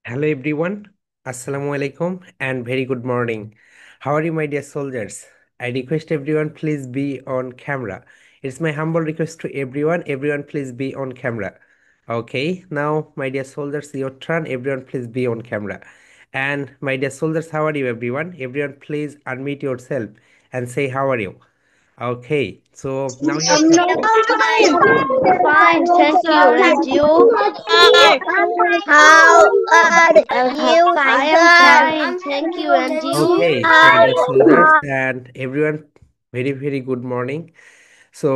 Hello everyone, Assalamu alaikum and very good morning. How are you, my dear soldiers? I request everyone please be on camera. It's my humble request to everyone please be on camera. Okay, now my dear soldiers, your turn. Everyone please be on camera. And my dear soldiers, how are you, everyone? Everyone please unmute yourself and say how are you. Okay, so now your I'm turn. not fine. Fine, thank you. And you? How are you, I am girl? fine, thank you. And you? Okay, my dear soldiers and everyone, very good morning. So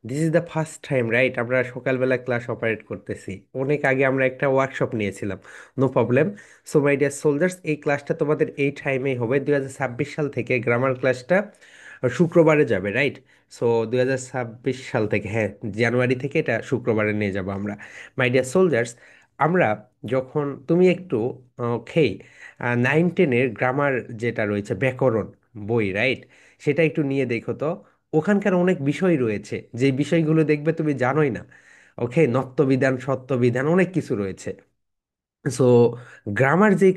this is the first time right আমরা সকালবেলা class operate করতেছি। অনেক আগে আমরা একটা workshop নিয়েছিলাম, no problem. So my dear soldiers, এই ক্লাসটা তোমাদের এই টাইমেই হবে। 2026 সাল থেকে গ্রামার ক্লাসটা শুক্রবারে যাবে, রাইট? সো 2026 সাল থেকে, হ্যাঁ, জানুয়ারি থেকে এটা শুক্রবারে নিয়ে যাব আমরা। মাই ডিয়ার সোলজার্স, আমরা যখন তুমি একটু খেই 9-10-এর গ্রামার যেটা রয়েছে ব্যাকরণ বই, রাইট, সেটা একটু নিয়ে দেখো তো। ওখানকার অনেক বিষয় রয়েছে যে বিষয়গুলো দেখবে তুমি জানোই না। ওকে, নত্যবিধান সত্যবিধান অনেক কিছু রয়েছে। সো গ্রামার যে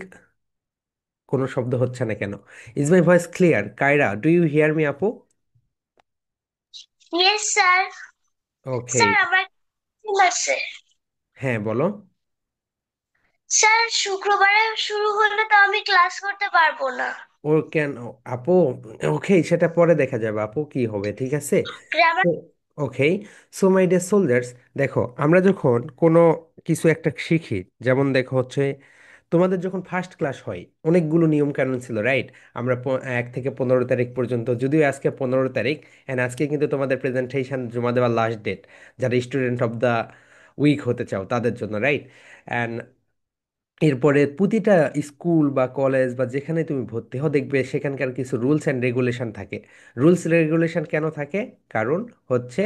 কোনো শব্দ হচ্ছে না কেন? Is my voice clear? Kaira, do you hear me আপু? Yes, sir. ওকে, স্যার আমার টিম আছে। হ্যাঁ বলো। স্যার শুক্রবারে শুরু হলে তো আমি ক্লাস করতে পারবো না। ও কেন আপু? ওকে, সেটা পরে দেখা যাবে আপু, কি হবে, ঠিক আছে। Grammar. Okay, so my dear soldiers, দেখো আমরা যখন কোনো কিছু একটা শিখি, যেমন দেখো হচ্ছে তোমাদের যখন ফার্স্ট ক্লাস হয় অনেকগুলো নিয়ম কানুন ছিল, রাইট? আমরা 1 থেকে 15 তারিখ পর্যন্ত, যদিও আজকে 15 তারিখ, অ্যান্ড আজকে কিন্তু তোমাদের প্রেজেন্টেশন জমা দেওয়ার লাস্ট ডেট, যারা স্টুডেন্ট অফ দ্য উইক হতে চাও তাদের জন্য, রাইট? অ্যান্ড এরপরে প্রতিটা স্কুল বা কলেজ বা যেখানে তুমি ভর্তি হও দেখবে সেখানকার কিছু রুলস অ্যান্ড রেগুলেশন থাকে। রুলস রেগুলেশন কেন থাকে? কারণ হচ্ছে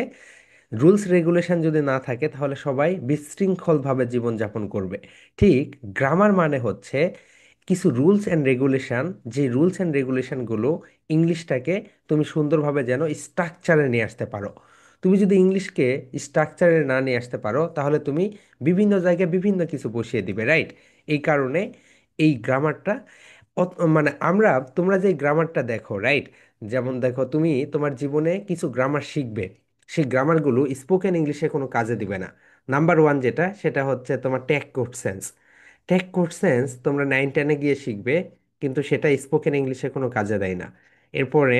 রুলস রেগুলেশন যদি না থাকে তাহলে সবাই বিশৃঙ্খলভাবে জীবনযাপন করবে। ঠিক গ্রামার মানে হচ্ছে কিছু রুলস অ্যান্ড রেগুলেশন, যে রুলস অ্যান্ড রেগুলেশনগুলো ইংলিশটাকে তুমি সুন্দরভাবে যেন স্ট্রাকচারে নিয়ে আসতে পারো। তুমি যদি ইংলিশকে স্ট্রাকচারে না নিয়ে আসতে পারো তাহলে তুমি বিভিন্ন জায়গায় বিভিন্ন কিছু বসিয়ে দিবে, রাইট? এই কারণে এই গ্রামারটা মানে আমরা, তোমরা যে গ্রামারটা দেখো, রাইট, যেমন দেখো তুমি তোমার জীবনে কিছু গ্রামার শিখবে, সেই গ্রামারগুলো স্পোকেন ইংলিশে কোনো কাজে দিবে না। নাম্বার ওয়ান যেটা, সেটা হচ্ছে তোমার tag code sense. Tag code sense তোমরা 9-10-এ গিয়ে শিখবে, কিন্তু সেটা স্পোকেন ইংলিশে কোনো কাজে দেয় না। এরপরে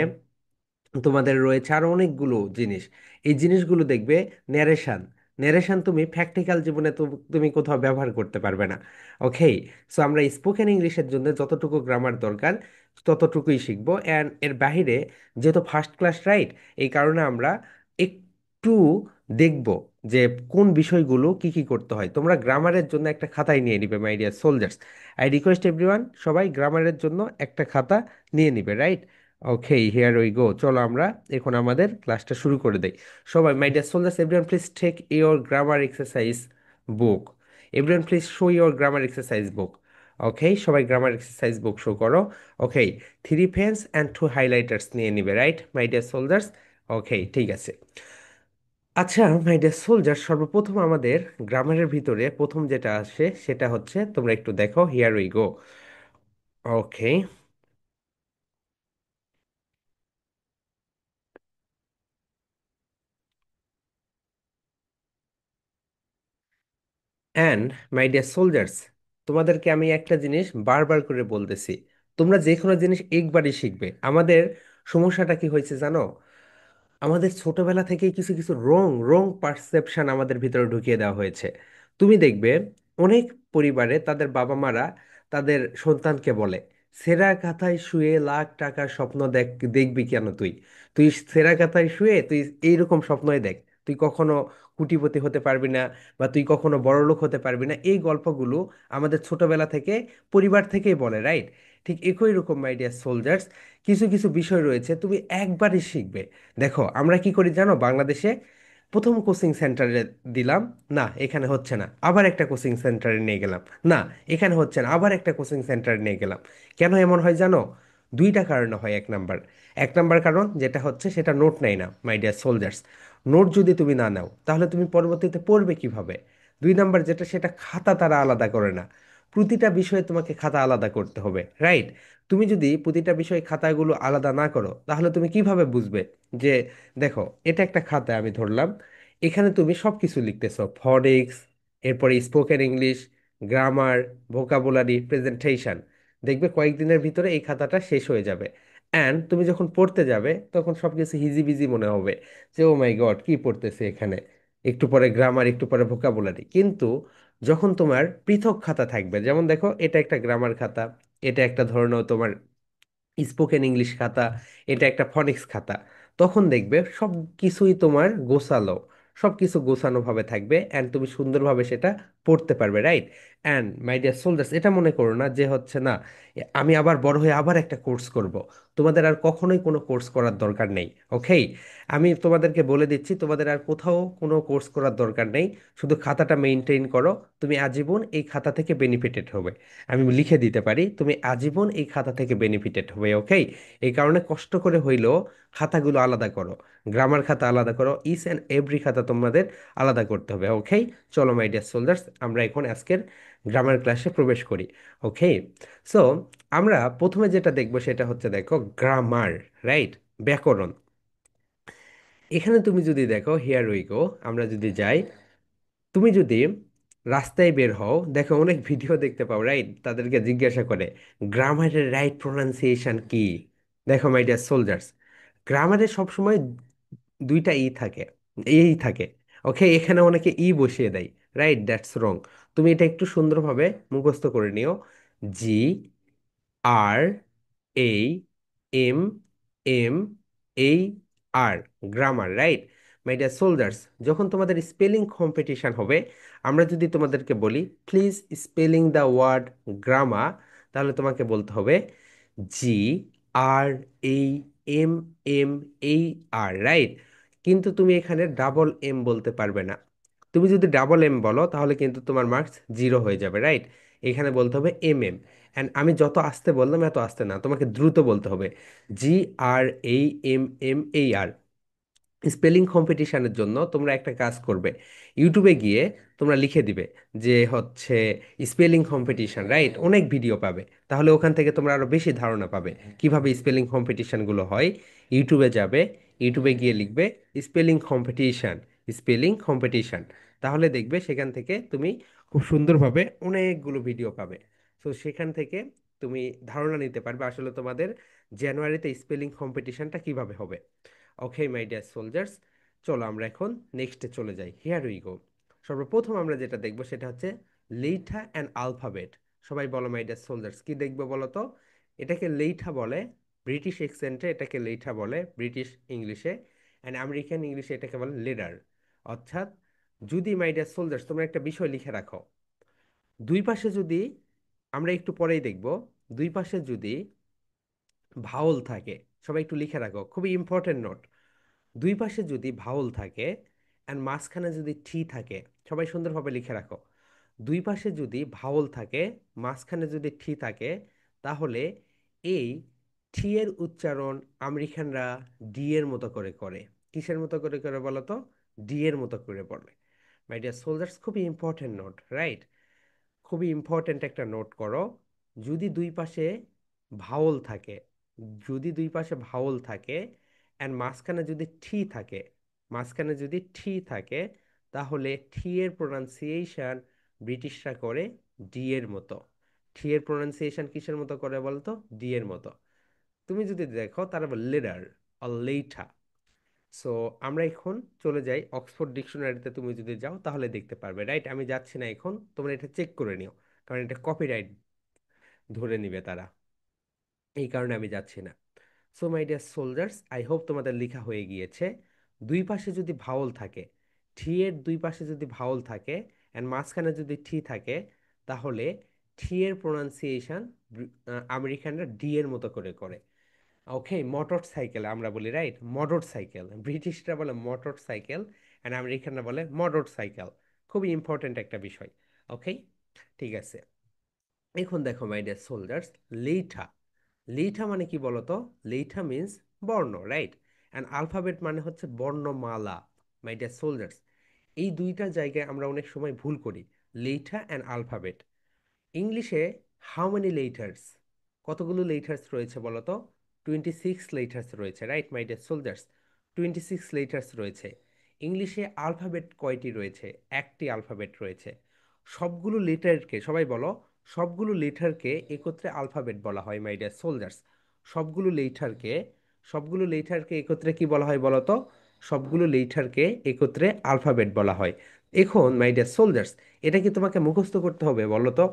তোমাদের রয়েছে আরো অনেকগুলো জিনিস। এই জিনিসগুলো দেখবে ন্যারেশন। ন্যারেশন তুমি প্র্যাকটিক্যাল জীবনে তুমি কোথাও ব্যবহার করতে পারবে না। ওকে, সো আমরা স্পোকেন ইংলিশের জন্য যতটুকু গ্রামার দরকার ততটুকুই শিখবো, অ্যান্ড এর বাইরে যেহেতু ফার্স্ট ক্লাস, রাইট, এই কারণে আমরা একটু দেখব যে কোন বিষয়গুলো কি কি করতে হয়। তোমরা গ্রামারের জন্য একটা খাতায় নিয়ে নিবে, my dear soldiers. I request everyone, সবাই গ্রামারের জন্য একটা খাতা নিয়ে নিবে, right? Okay, here we go. চলো আমরা এখন আমাদের ক্লাসটা শুরু করে দেই। সবাই, my dear soldiers, everyone please take your grammar exercise book. Everyone please show your grammar exercise book. Okay, সবাই গ্রামার এক্সারসাইজ বুক শো করো। ওকে, 3 পেন্স অ্যান্ড 2 হাইলাইটার্স নিয়ে নিবে, রাইট মাই ডিয়ার সোলজার্স? ওকে, ঠিক আছে। আচ্ছা মাই ডিয়ার সোলজার, সর্বপ্রথম আমাদের গ্রামারের ভিতরে প্রথম যেটা আসে সেটা হচ্ছে, তোমরা একটু দেখো, here we go. Okay, and my dear soldiers, তোমাদেরকে আমি একটা জিনিস বারবার করে বলতেছি, তোমরা যে কোনো জিনিস একবারই শিখবে। আমাদের সমস্যাটা কি হয়েছে জানো? আমাদের ছোটবেলা থেকেই কিছু কিছু রং রং পারসেপশন আমাদের ভিতরে ঢুকিয়ে দেওয়া হয়েছে। তুমি দেখবে অনেক পরিবারে তাদের বাবা মারা তাদের সন্তানকে বলে, সেরা কাঁথায় শুয়ে লাখ টাকার স্বপ্ন দেখবি কেন তুই? তুই সেরা কাঁথায় শুয়ে তুই এইরকম স্বপ্নই দেখ, তুই কখনো কোটিপতি হতে পারবি না, বা তুই কখনো বড়লোক হতে পারবি না। এই গল্পগুলো আমাদের ছোটবেলা থেকে পরিবার থেকেই বলে, রাইট? ঠিক একই রকম মাই ডিয়ার সোলজার্স, কিছু কিছু বিষয় রয়েছে তুমি একবারই শিখবে। দেখো আমরা কি করি জানো বাংলাদেশে? প্রথম কোচিং সেন্টারে দিলাম, না এখানে হচ্ছে না, আবার একটা কোচিং সেন্টারে নিয়ে গেলাম, না এখানে হচ্ছে না, আবার একটা কোচিং সেন্টারে নিয়ে গেলাম। কেন এমন হয় জানো? দুইটা কারণে হয়। এক নাম্বার কারণ যেটা হচ্ছে, সেটা নোট নেই না, মাই ডিয়ার সোলজার্স। নোট যদি তুমি না নাও তাহলে তুমি পরবর্তীতে পড়বে কিভাবে? 2 নাম্বার যেটা, সেটা খাতা তারা আলাদা করে না। প্রতিটা বিষয়ে তোমাকে খাতা আলাদা করতে হবে, রাইট? তুমি যদি প্রতিটা বিষয়ে খাতাগুলো আলাদা না করো তাহলে তুমি কিভাবে বুঝবে যে, দেখো, এটা একটা খাতা আমি ধরলাম, এখানে তুমি সব কিছু লিখতেছো, ফনেটিক্স, এরপরে spoken English, grammar, vocabulary, presentation. দেখবে কয়েকদিনের ভিতরে এই খাতাটা শেষ হয়ে যাবে। অ্যান্ড তুমি যখন পড়তে যাবে তখন সবকিছু হিজিবিজি মনে হবে, যে ও মাই গড কি পড়তেছে এখানে, একটু পরে গ্রামার, একটু পরে ভোকাবুলারি। কিন্তু যখন তোমার পৃথক খাতা থাকবে, যেমন দেখো এটা একটা গ্রামার খাতা, এটা একটা ধরনের তোমার স্পোকেন ইংলিশ খাতা, এটা একটা ফনিক্স খাতা, তখন দেখবে সব কিছুই তোমার গোছালো, সব কিছু গোছানো ভাবে থাকবে, অ্যান্ড তুমি সুন্দরভাবে সেটা পড়তে পারবে, right? And my dear soldiers, এটা মনে করো না যে হচ্ছে না আমি আবার বড় হয়ে আবার একটা কোর্স করব। তোমাদের আর কখনোই কোনো কোর্স করার দরকার নেই, ওকে? আমি তোমাদেরকে বলে দিচ্ছি, তোমাদের আর কোথাও কোনো কোর্স করার দরকার নেই। শুধু খাতাটা মেনটেন করো, তুমি আজীবন এই খাতা থেকে বেনিফিটেড হবে। আমি লিখে দিতে পারি, তুমি আজীবন এই খাতা থেকে বেনিফিটেড হবে, ওকে? এই কারণে কষ্ট করে হইলেও খাতাগুলো আলাদা করো, গ্রামার খাতা আলাদা করো, ইচ অ্যান্ড এভরি খাতা তোমাদের আলাদা করতে হবে, ওকে? চলো মাই ডিয়ার সোলজার্স, আমরা এখন আজকের গ্রামার ক্লাসে প্রবেশ করি, ওকে? সো আমরা প্রথমে যেটা দেখবো সেটা হচ্ছে, দেখো, গ্রামার, রাইট? ব্যাকরণ। এখানে তুমি যদি দেখো, হিয়ার উই গো, আমরা যদি যাই, তুমি যদি রাস্তায় বের হও, দেখো অনেক ভিডিও দেখতে পাও, রাইট? তাদেরকে জিজ্ঞাসা করে গ্রামারের রাইট প্রোনাউন্সিয়েশন কি। দেখো মাই ডিয়ার সোলজার্স, গ্রামারে সবসময় দুইটা ই থাকে, এই থাকে, ওকে? এখানে অনেকে ই বসিয়ে দেয়, রাইট? দ্যাটস রং। তুমি এটা একটু সুন্দরভাবে মুখস্থ করে নিও। জি, আর, এই, M, M, A, R, grammar, right? My dear soldiers, যখন তোমাদের স্পেলিং কম্পিটিশন হবে, আমরা যদি তোমাদেরকে বলি please spelling the word grammar, তাহলে তোমাকে বলতে হবে জি, আর, এই, M, M, A, R, right? কিন্তু তুমি এখানে ডাবল এম বলতে পারবে না। তুমি যদি ডাবল এম বলো তাহলে কিন্তু তোমার মার্কস জিরো হয়ে যাবে, রাইট? এখানে বলতে হবে এম এম। অ্যান্ড আমি যত আস্তে বললাম এত আস্তে না, তোমাকে দ্রুত বলতে হবে, জি, আর, এই, M, M, A, R. Spelling কম্পিটিশনের জন্য তোমরা একটা কাজ করবে, ইউটিউবে গিয়ে তোমরা লিখে দিবে যে হচ্ছে স্পেলিং কম্পিটিশন, রাইট? অনেক ভিডিও পাবে, তাহলে ওখান থেকে তোমরা আরো বেশি ধারণা পাবে কিভাবে স্পেলিং কম্পিটিশনগুলো হয়। ইউটিউবে যাবে, ইউটিউবে গিয়ে লিখবে স্পেলিং কম্পিটিশন, স্পেলিং কম্পিটিশন, তাহলে দেখবে সেখান থেকে তুমি খুব সুন্দরভাবে অনেকগুলো ভিডিও পাবে। তো সেখান থেকে তুমি ধারণা নিতে পারবে আসলে তোমাদের জানুয়ারিতে স্পেলিং কম্পিটিশনটা কিভাবে হবে। ওকে মাই ডিয়ার সোলজার্স, চলো আমরা এখন নেক্সটে চলে যাই, হিয়ার উই গো। সর্বপ্রথম আমরা যেটা দেখবো সেটা হচ্ছে লেইঠা অ্যান্ড আলফাবেট। সবাই বলো মাই ডিয়ার সোলজার্স, কি দেখবো বলো তো? এটাকে লেইঠা বলে, ব্রিটিশ অ্যাকসেন্টে এটাকে লেইঠা বলে, ব্রিটিশ ইংলিশে, অ্যান্ড আমেরিকান ইংলিশে এটাকে বলে লেডার। অর্থাৎ যদি মাই ডিয়ার সোলজার্স তোমরা একটা বিষয় লিখে রাখো, দুই পাশে যদি, আমরা একটু পরেই দেখব, দুই পাশে যদি ভাওল থাকে, সবাই একটু লিখে রাখো, খুবই ইম্পর্টেন্ট নোট। দুই পাশে যদি ভাওল থাকে অ্যান্ড মাঝখানে যদি ঠি থাকে, সবাই সুন্দরভাবে লিখে রাখো, দুই পাশে যদি ভাওল থাকে, মাঝখানে যদি ঠি থাকে, তাহলে এই ঠি এর উচ্চারণ আমেরিকানরা ডি এর মতো করে করে। কিসের মতো করে করে বলো তো? ডি এর মতো করে বলে। মাই ডিয়ার সোলজার্স, খুবই ইম্পর্টেন্ট নোট, রাইট? খুবই ইম্পর্ট্যান্ট একটা নোট করো। যদি দুই পাশে ভাওল থাকে, যদি দুই পাশে ভাওল থাকে অ্যান্ড মাঝখানে যদি ঠি থাকে, মাঝখানে যদি ঠি থাকে, তাহলে ঠি এর প্রোনাউন্সিয়েশন ব্রিটিশরা করে ডি এর মতো। ঠি এর প্রোনাউন্সিয়েশন কিসের মতো করে বলতো? ডি এর মতো। তুমি যদি দেখো তারা বলে লেডার অর লেইঠা। সো আমরা এখন চলে যাই অক্সফোর্ড ডিকশনারিতে, তুমি যদি যাও তাহলে দেখতে পারবে, রাইট? আমি যাচ্ছি না এখন, তোমরা এটা চেক করে নিও, কারণ এটা কপিরাইট ধরে নিবে তারা, এই কারণে আমি যাচ্ছি না। So my dear soldiers, I hope তোমাদের লেখা হয়ে গিয়েছে। দুই পাশে যদি ভাওল থাকে, ঠি এর দুই পাশে যদি ভাওল থাকে অ্যান্ড মাঝখানে যদি ঠি থাকে, তাহলে ঠি এর প্রোনাউন্সিয়েশন আমেরিকানরা ডি এর মতো করে করে। ওকে, মোটর সাইকেল আমরা বলি, রাইট? মোটর সাইকেল, ব্রিটিশরা বলে মোটর সাইকেল অ্যান্ড আমেরিকানরা বলে মোটর সাইকেল। খুবই ইম্পর্ট্যান্ট একটা বিষয়, ওকে? ঠিক আছে, এখন দেখো মাই ডিয়ার সোলজার্স, লেইঠা। লেইঠা মানে কি বলতো? লেইঠা মিন্স বর্ণ, রাইট? অ্যান্ড আলফাবেট মানে হচ্ছে বর্ণমালা। মাই ডিয়ার সোলজার্স, এই দুইটা জায়গায় আমরা অনেক সময় ভুল করি, লেইঠা অ্যান্ড আলফাবেট। ইংলিশে হাউ মেনি লেটার্স, কতগুলো লেটার্স রয়েছে বলো তো? 26 লেটার্স রয়েছে, right my dear soldiers? 26 letters রয়েছে। ইংলিশে আলফাবেট কয়টি রয়েছে? একটি আলফাবেট রয়েছে। সবগুলো লেটারকে, সবাই বলো, সবগুলো লেটারকে একত্রে আলফাবেট বলা হয় মাই ডিয়ার সোলজার্স। সবগুলো লেটারকে, সবগুলো লেটারকে একত্রে কি বলা হয় বলো তো? সবগুলো লেটারকে একত্রে আলফাবেট বলা হয়। এখন মাই ডিয়ার সোলজার্স, এটা কি তোমাকে মুখস্থ করতে হবে বলো তো?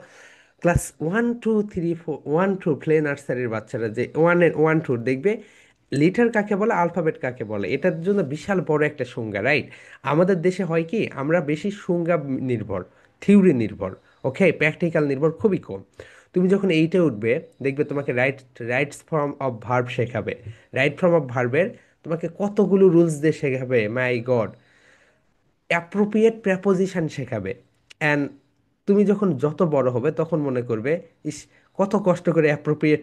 ক্লাস 1 2 3 4, 1 2 প্লে নার্সারির বাচ্চারা যে ওয়ান টু দেখবে লিটার কাকে বলে, আলফাবেট কাকে বলে, এটার জন্য বিশাল বড় একটা সংজ্ঞা, রাইট? আমাদের দেশে হয় কি, আমরা বেশি সংজ্ঞা নির্ভর, থিওরি নির্ভর, ওকে, প্র্যাকটিক্যাল নির্ভর খুবই কম। তুমি যখন এইটে উঠবে, দেখবে তোমাকে রাইটস ফর্ম অফ ভার্ব শেখাবে। রাইট ফর্ম অফ ভার্বের তোমাকে কতগুলো রুলস দিয়ে শেখাবে, মাই গড! অ্যাপ্রোপ্রিয়েট প্রেপোজিশন শেখাবে। অ্যান্ড তুমি যখন যত বড় হবে তখন মনে করবে, ইস, কত কষ্ট করে অ্যাপ্রোপ্রিয়েট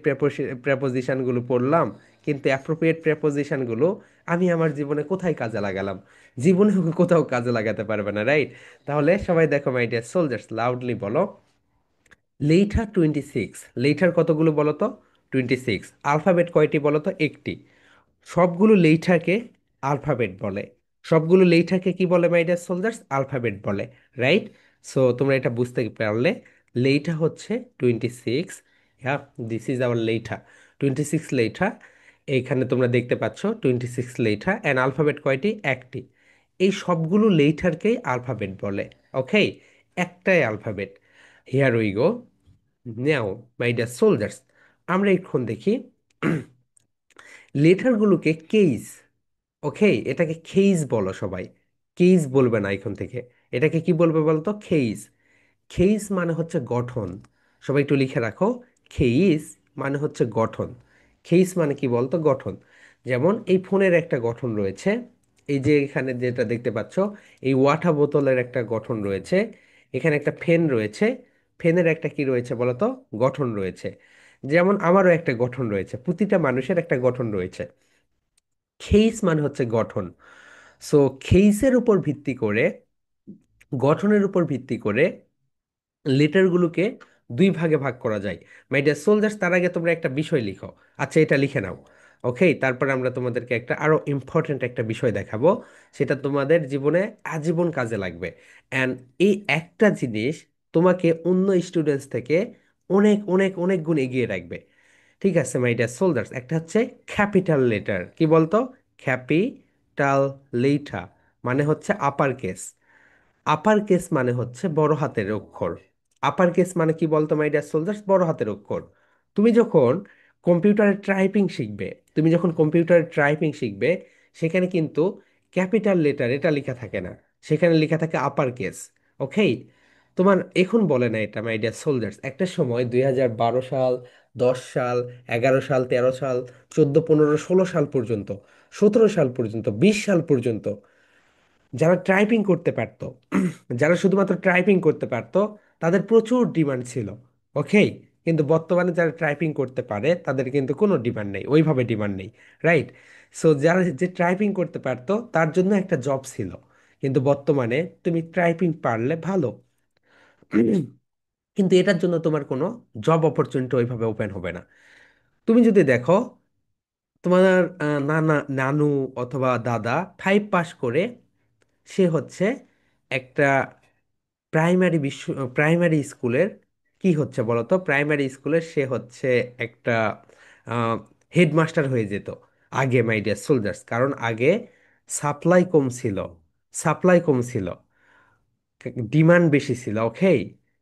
প্রেপোজিশনগুলো পড়লাম, কিন্তু অ্যাপ্রোপ্রিয়েট প্রেপোজিশনগুলো আমি আমার জীবনে কোথায় কাজে লাগালাম? জীবনে কোথাও কাজে লাগাতে পারবে না, রাইট? তাহলে সবাই দেখো মাই ডিয়ার সোলজার্স, লাউডলি বলো, লেটার 26। লেটার কতগুলো বলো তো? 26। আলফাবেট কয়টি বলো তো? একটি। সবগুলো লেটারকে আলফাবেট বলে। সবগুলো লেটারকে কি বলে মাই ডিয়ার সোলজার্স? আলফাবেট বলে, রাইট? সো তোমরা এটা বুঝতে পারলে, লেটা হচ্ছে 26। হ্যাঁ, দিস ইজ আওয়ার লেটা, 26 লেটা। এইখানে তোমরা দেখতে পাচ্ছ 26 লেটা। অ্যান্ড আলফাবেট কয়টি? একটি। এই সবগুলো লেটারকেই আলফাবেট বলে, ওকে? একটাই alphabet. Here we go. Now my dear soldiers, আমরা এখন দেখি লেটারগুলোকে কেস, ওকে, এটাকে খেইজ বলো সবাই। কেইস বলবে না এখন থেকে, এটাকে কি বলবে বলতো? খেইজ। খেইজ মানে হচ্ছে গঠন। সবাই একটু লিখে রাখো, খেইজ মানে হচ্ছে গঠন। খেইজ মানে কি বলতো? গঠন। যেমন এই ফোনের একটা গঠন রয়েছে, এই যে এখানে যেটা দেখতে পাচ্ছ, এই ওয়াটার বোতলের একটা গঠন রয়েছে, এখানে একটা ফ্যান রয়েছে, ফ্যানের একটা কি রয়েছে বলতো? গঠন রয়েছে। যেমন আমারও একটা গঠন রয়েছে, প্রতিটা মানুষের একটা গঠন রয়েছে। খেইস মানে হচ্ছে গঠন। সো খেইসের উপর ভিত্তি করে, গঠনের উপর ভিত্তি করে লেটারগুলোকে দুই ভাগে ভাগ করা যায়। মাই ডিয়ার সোলজার্স, তার আগে তোমরা একটা বিষয় লিখো। আচ্ছা, এটা লিখে নাও, ওকে? তারপরে আমরা তোমাদেরকে একটা আরো ইম্পর্ট্যান্ট একটা বিষয় দেখাবো, সেটা তোমাদের জীবনে আজীবন কাজে লাগবে। অ্যান্ড এই একটা জিনিস তোমাকে অন্য স্টুডেন্টস থেকে অনেক অনেক অনেক গুণ এগিয়ে রাখবে। ঠিক আছে মাই ডিয়ার সোলজার্স, একটা হচ্ছে ক্যাপিটাল লেটার। কি বলতো? ক্যাপিটাল লেটার মানে হচ্ছে আপার কেস। আপার কেস মানে হচ্ছে বড় হাতের অক্ষর। আপার কেস মানে কি বলতো মাই ডিয়ার সোলজার্স? বড় হাতের অক্ষর। তুমি যখন কম্পিউটারে টাইপিং শিখবে, তুমি যখন কম্পিউটারে টাইপিং শিখবে, সেখানে কিন্তু ক্যাপিটাল লেটার এটা লেখা থাকে না, সেখানে লেখা থাকে আপার কেস, ওকে? তোমার এখন বলে না এটা মাই ডিয়ার সোলজার্স, একটা সময় 2012 সাল, 10 সাল, 11 সাল, 13 সাল, 14 15 16 সাল পর্যন্ত, 17 সাল পর্যন্ত, 20 সাল পর্যন্ত যারা টাইপিং করতে পারতো, যারা শুধুমাত্র টাইপিং করতে পারতো, তাদের প্রচুর ডিমান্ড ছিল, ওকে? কিন্তু বর্তমানে যারা টাইপিং করতে পারে তাদের কিন্তু কোনো ডিমান্ড নেই, ওইভাবে ডিমান্ড নেই, রাইট? সো যারা যে টাইপিং করতে পারতো তার জন্য একটা জব ছিল, কিন্তু বর্তমানে তুমি টাইপিং পারলে ভালো, কিন্তু এটার জন্য তোমার কোনো জব অপরচুনিটি ওইভাবে ওপেন হবে না। তুমি যদি দেখো, তোমার নানু অথবা দাদা 5 পাস করে, সে হচ্ছে একটা প্রাইমারি স্কুলের, কি হচ্ছে বলতো? প্রাইমারি স্কুলের সে হচ্ছে একটা হেডমাস্টার হয়ে যেত আগে মাই ডিয়ার সোলজার্স, কারণ আগে সাপ্লাই কম ছিল, সাপ্লাই কম ছিল, ডিমান্ড বেশি ছিল, ওকে?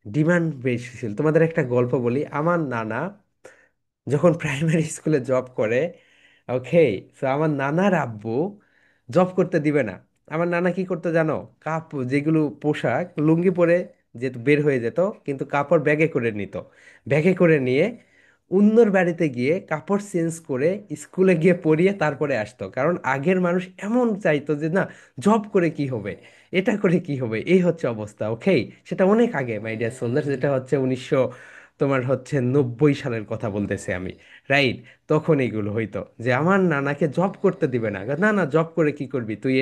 ডিমান্ড বেশি ছিল। তোমাদের একটা গল্প বলি, আমার নানা যখন প্রাইমারি স্কুলে জব করে, ওকে, তো আমার নানার আব্বু জব করতে দিবে না। আমার নানা কি করতে জানো? যেগুলো পোশাক লুঙ্গি পরে যে বের হয়ে যেত, কিন্তু কাপড় ব্যাগে করে নিত। ব্যাগে করে নিয়ে অন্যর বাড়িতে গিয়ে কাপড় চেঞ্জ করে স্কুলে গিয়ে পরিয়ে তারপরে আসতো, কারণ আগের মানুষ এমন চাইতো যে না, জব করে কি হবে, এটা করে কি হবে, এই হচ্ছে অবস্থা, ওকে? সেটা অনেক আগে মাই ডিয়ার সোলজার, যেটা হচ্ছে 90 সালের কথা বলতেছি আমি, রাইট? তখন এগুলো হইতো যে আমার নানাকে জব করতে দিবে না, না না, জব করে কি করবি তুই?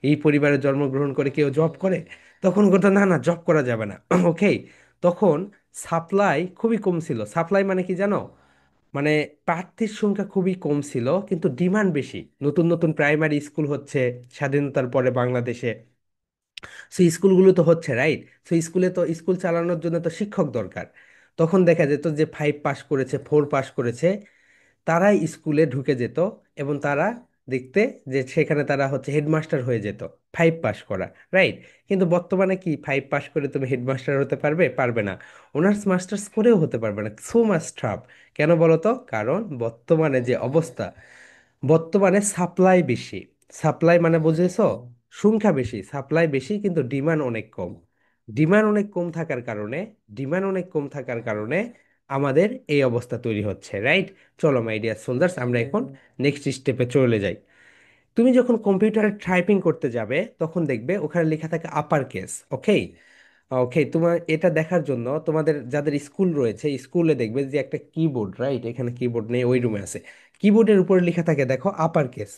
এই পরিবারে জন্মগ্রহণ করে কেউ জব করে? তখন কথা, না না, জব করা যাবে না, ওকে? তখন সাপ্লাই খুবই কম ছিল। সাপ্লাই মানে কি জানো? মানে প্রার্থীর সংখ্যা খুবই কম ছিল কিন্তু ডিমান্ড বেশি। নতুন নতুন প্রাইমারি স্কুল হচ্ছে স্বাধীনতার পরে বাংলাদেশে। সেই স্কুলগুলো তো হচ্ছে, রাইট? সেই স্কুলে তো স্কুল চালানোর জন্য তো শিক্ষক দরকার। তখন দেখা যেত যে 5 পাস করেছে, 4 পাস করেছে, তারাই স্কুলে ঢুকে যেত এবং তারা দেখতে যে সেখানে তারা হচ্ছে হেডমাস্টার হয়ে যেত। 5 পাস করা, রাইট? কিন্তু বর্তমানে কি 5 পাস করে তুমি হেডমাস্টার হতে পারবে? পারবে না। অনার্স মাস্টার্স করেও হতে পারবে না, সো মাচ টাফ। কেন বলো তো? কারণ বর্তমানে যে অবস্থা, বর্তমানে সাপ্লাই বেশি। সাপ্লাই মানে বুঝেছো? সংখ্যা বেশি, সাপ্লাই বেশি কিন্তু ডিমান্ড অনেক কম। ডিমান্ড অনেক কম থাকার কারণে, ডিমান্ড অনেক কম থাকার কারণে আমাদের এই অবস্থা তৈরি হচ্ছে, রাইট? চলো মাই ডিয়ার সোলজার্স, আমরা এখন নেক্সট স্টেপে চলে যাই। তুমি যখন কম্পিউটারে টাইপিং করতে যাবে তখন দেখবে ওখানে লেখা থাকে আপার কেস, ওকে? ওকে, তোমার এটা দেখার জন্য তোমাদের যাদের স্কুল রয়েছে স্কুলে দেখবে যে একটা কিবোর্ড, রাইট? এখানে কিবোর্ড নেই, ওই রুমে আছে। কিবোর্ডের উপরে লেখা থাকে দেখো আপার কেস।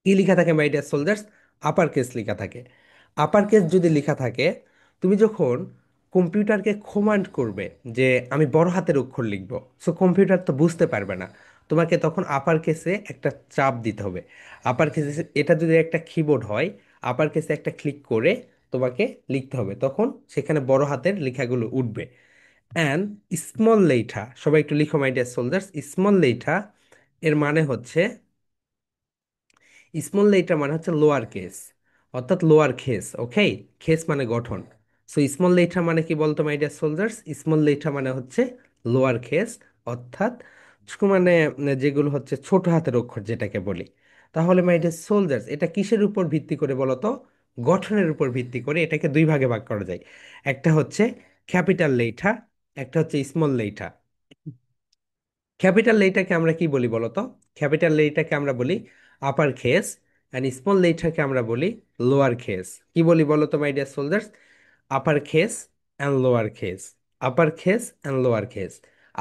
কি লেখা থাকে my dear soldiers? Upper case লেখা থাকে। আপার কেস যদি লেখা থাকে, তুমি যখন কম্পিউটারকে কমান্ড করবে যে আমি বড় হাতের অক্ষর লিখব, সো কম্পিউটার তো বুঝতে পারবে না। তোমাকে তখন আপার কেসে একটা চাপ দিতে হবে। আপার কেসে, এটা যদি একটা কিবোর্ড হয়, আপার কেসে একটা ক্লিক করে তোমাকে লিখতে হবে, তখন সেখানে বড় হাতের লেখাগুলো উঠবে। অ্যান্ড স্মল লেখা, সবাই একটু লিখো মাই ডিয়ার সোলজার্স, স্মল লেখা এর মানে হচ্ছে, স্মল লেটার মানে হচ্ছে লোয়ার কেস, অর্থাৎ লোয়ার খেস, ওকে? খেস মানে গঠন। সো স্মল লেটার মানে কি বলতো my dear soldiers? Small letter মানে হচ্ছে লোয়ার খেস, অর্থাৎ মানে যেগুলো হচ্ছে ছোট হাতের অক্ষর যেটাকে বলি। তাহলে মাই ডিয়ার সোলজার্স, এটা কিসের উপর ভিত্তি করে বলো তো? গঠনের উপর ভিত্তি করে এটাকে দুই ভাগে ভাগ করা যায়। একটা হচ্ছে ক্যাপিটাল লেটার, একটা হচ্ছে স্মল লেটার। ক্যাপিটাল লেটারকে আমরা কি বলি বলো তো? ক্যাপিটাল লেটারকে আমরা বলি আপার কেস, অ্যান্ড স্মল লেটারকে আমরা বলি লোয়ার কেস। কি বলি বলো তো my dear soldiers? Upper case and lower case. Upper case and lower case.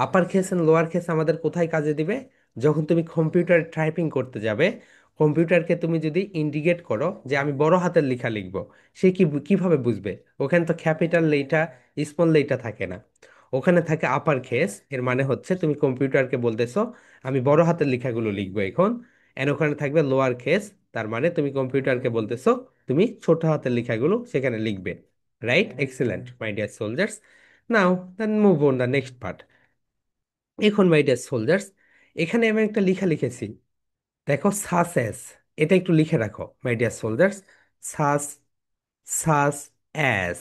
Upper case and lower case আমাদের কোথায় কাজে দিবে? যখন তুমি কম্পিউটার টাইপিং করতে যাবে, কম্পিউটারকে তুমি যদি ইন্ডিকেট করো যে আমি বড় হাতের লেখা লিখব, সে কিভাবে বুঝবে? ওখানে তো ক্যাপিটাল লেটার, স্মল লেটার থাকে না, ওখানে থাকে আপার কেস। এর মানে হচ্ছে তুমি কম্পিউটারকে বলতেছো আমি বড় হাতের লেখাগুলো লিখবো এখন। এন্ড ওখানে থাকবে লোয়ার কেস, তার মানে তুমি কম্পিউটারকে বলতেছো তুমি ছোট হাতের লেখাগুলো সেখানে লিখবে, right? Excellent my dear soldiers. Now then move on the next part. এখন মাই ডিয়ার সোলজার্স, এখানে আমি একটা লেখা লিখেছি, দেখো সাসেস। এটা একটু লিখে রাখো মাই ডিয়ার সোলজার্স। সাস, সাস অ্যাস।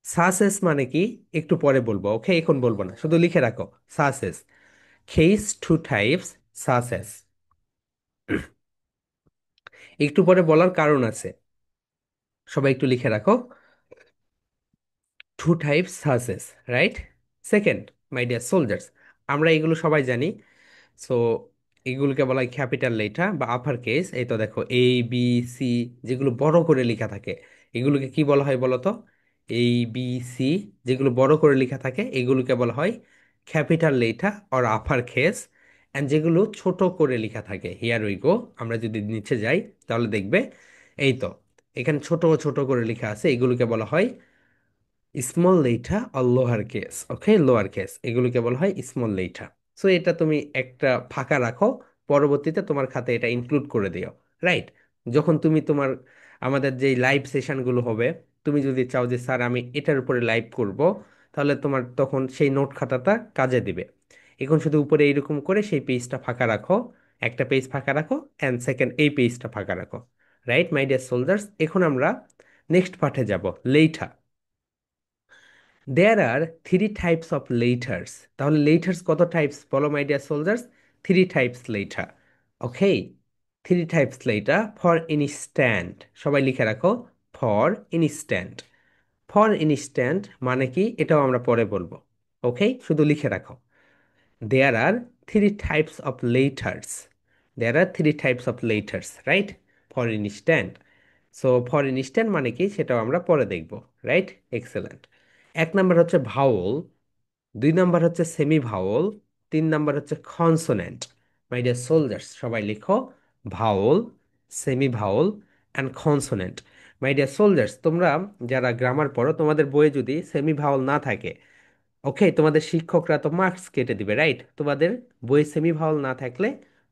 সাসেস মানে কি একটু পরে বলবো, ওকে? এখন বলবো না, শুধু লিখে রাখো such as. Case two types such as. একটু পরে বলার কারণ আছে, সবাই একটু লিখে রাখো। Two types such as, right? Second, my dear soldiers, আমরা এগুলো সবাই জানি। সো এগুলোকে বলা হয় ক্যাপিটাল লেটার বা আপার কেস। এই তো দেখো এ, বি, সি, যেগুলো বড় করে লেখা থাকে এগুলোকে কি বলা হয় বলো তো? এই, বি, সি, যেগুলো বড় করে লেখা থাকে এগুলোকে বলা হয় capital letter or upper case. And যেগুলো ছোট করে লেখা থাকে, হিয়ার উই গো, আমরা যদি নিচে যাই তাহলে দেখবে এই তো এখানে ছোট ছোট করে লেখা আছে, এগুলোকে বলা হয় স্মল লেটার আর লোয়ার কেস, ওকে? লোয়ার কেস এগুলোকে বলা হয় স্মল লেটার। সো এটা তুমি একটা ফাঁকা রাখো, পরবর্তীতে তোমার খাতে এটা ইনক্লুড করে দিও, রাইট? যখন তুমি তোমার আমাদের যে লাইভ সেশনগুলো হবে, তুমি যদি চাও যে স্যার আমি এটার উপরে লাইভ করব, তাহলে তোমার তখন সেই নোট খাতাটা কাজে দিবে। এখন শুধু উপরে এইরকম করে সেই পেজটা ফাঁকা রাখো, একটা পেজ ফাঁকা রাখো, অ্যান্ড সেকেন্ড এই পেজটা ফাঁকা রাখো, রাইট মাই ডিয়ার সোলজার্স? এখন আমরা নেক্সট পার্টে যাব, letter. There are three types of letters. তাহলে letters কত টাইপস বলো my dear soldiers? Three types letter. Okay, three types letter. For instant, সবাই লিখে রাখো, ফর ইনস্ট্যান্ট। ফর ইনস্ট্যান্ট মানে কি এটাও আমরা পরে বলবো, ওকে? শুধু লিখে রাখো there are three types of letters. There are three types of letters, right? For instant. So for instant মানে কি সেটাও আমরা পরে দেখব, রাইট? এক্সেলেন্ট। এক নাম্বার হচ্ছে ভাওয়াল, দুই নাম্বার হচ্ছে সেমি ভাওয়াল, তিন নাম্বার হচ্ছে কনসোনেন্ট। মাই ডিয়ার সোলজার্স, সবাই লিখো vowel, semi vowel and consonant. My dear soldiers, তোমরা যারা গ্রামার পড়ো তোমাদের বইয়ে যদি সেমি ভাওয়াল না থাকে ওকে, তোমাদের শিক্ষকরা তো মার্কস কেটে দিবে, রাইট? তোমাদের বই সেমি ভাওয়াল না থাকলে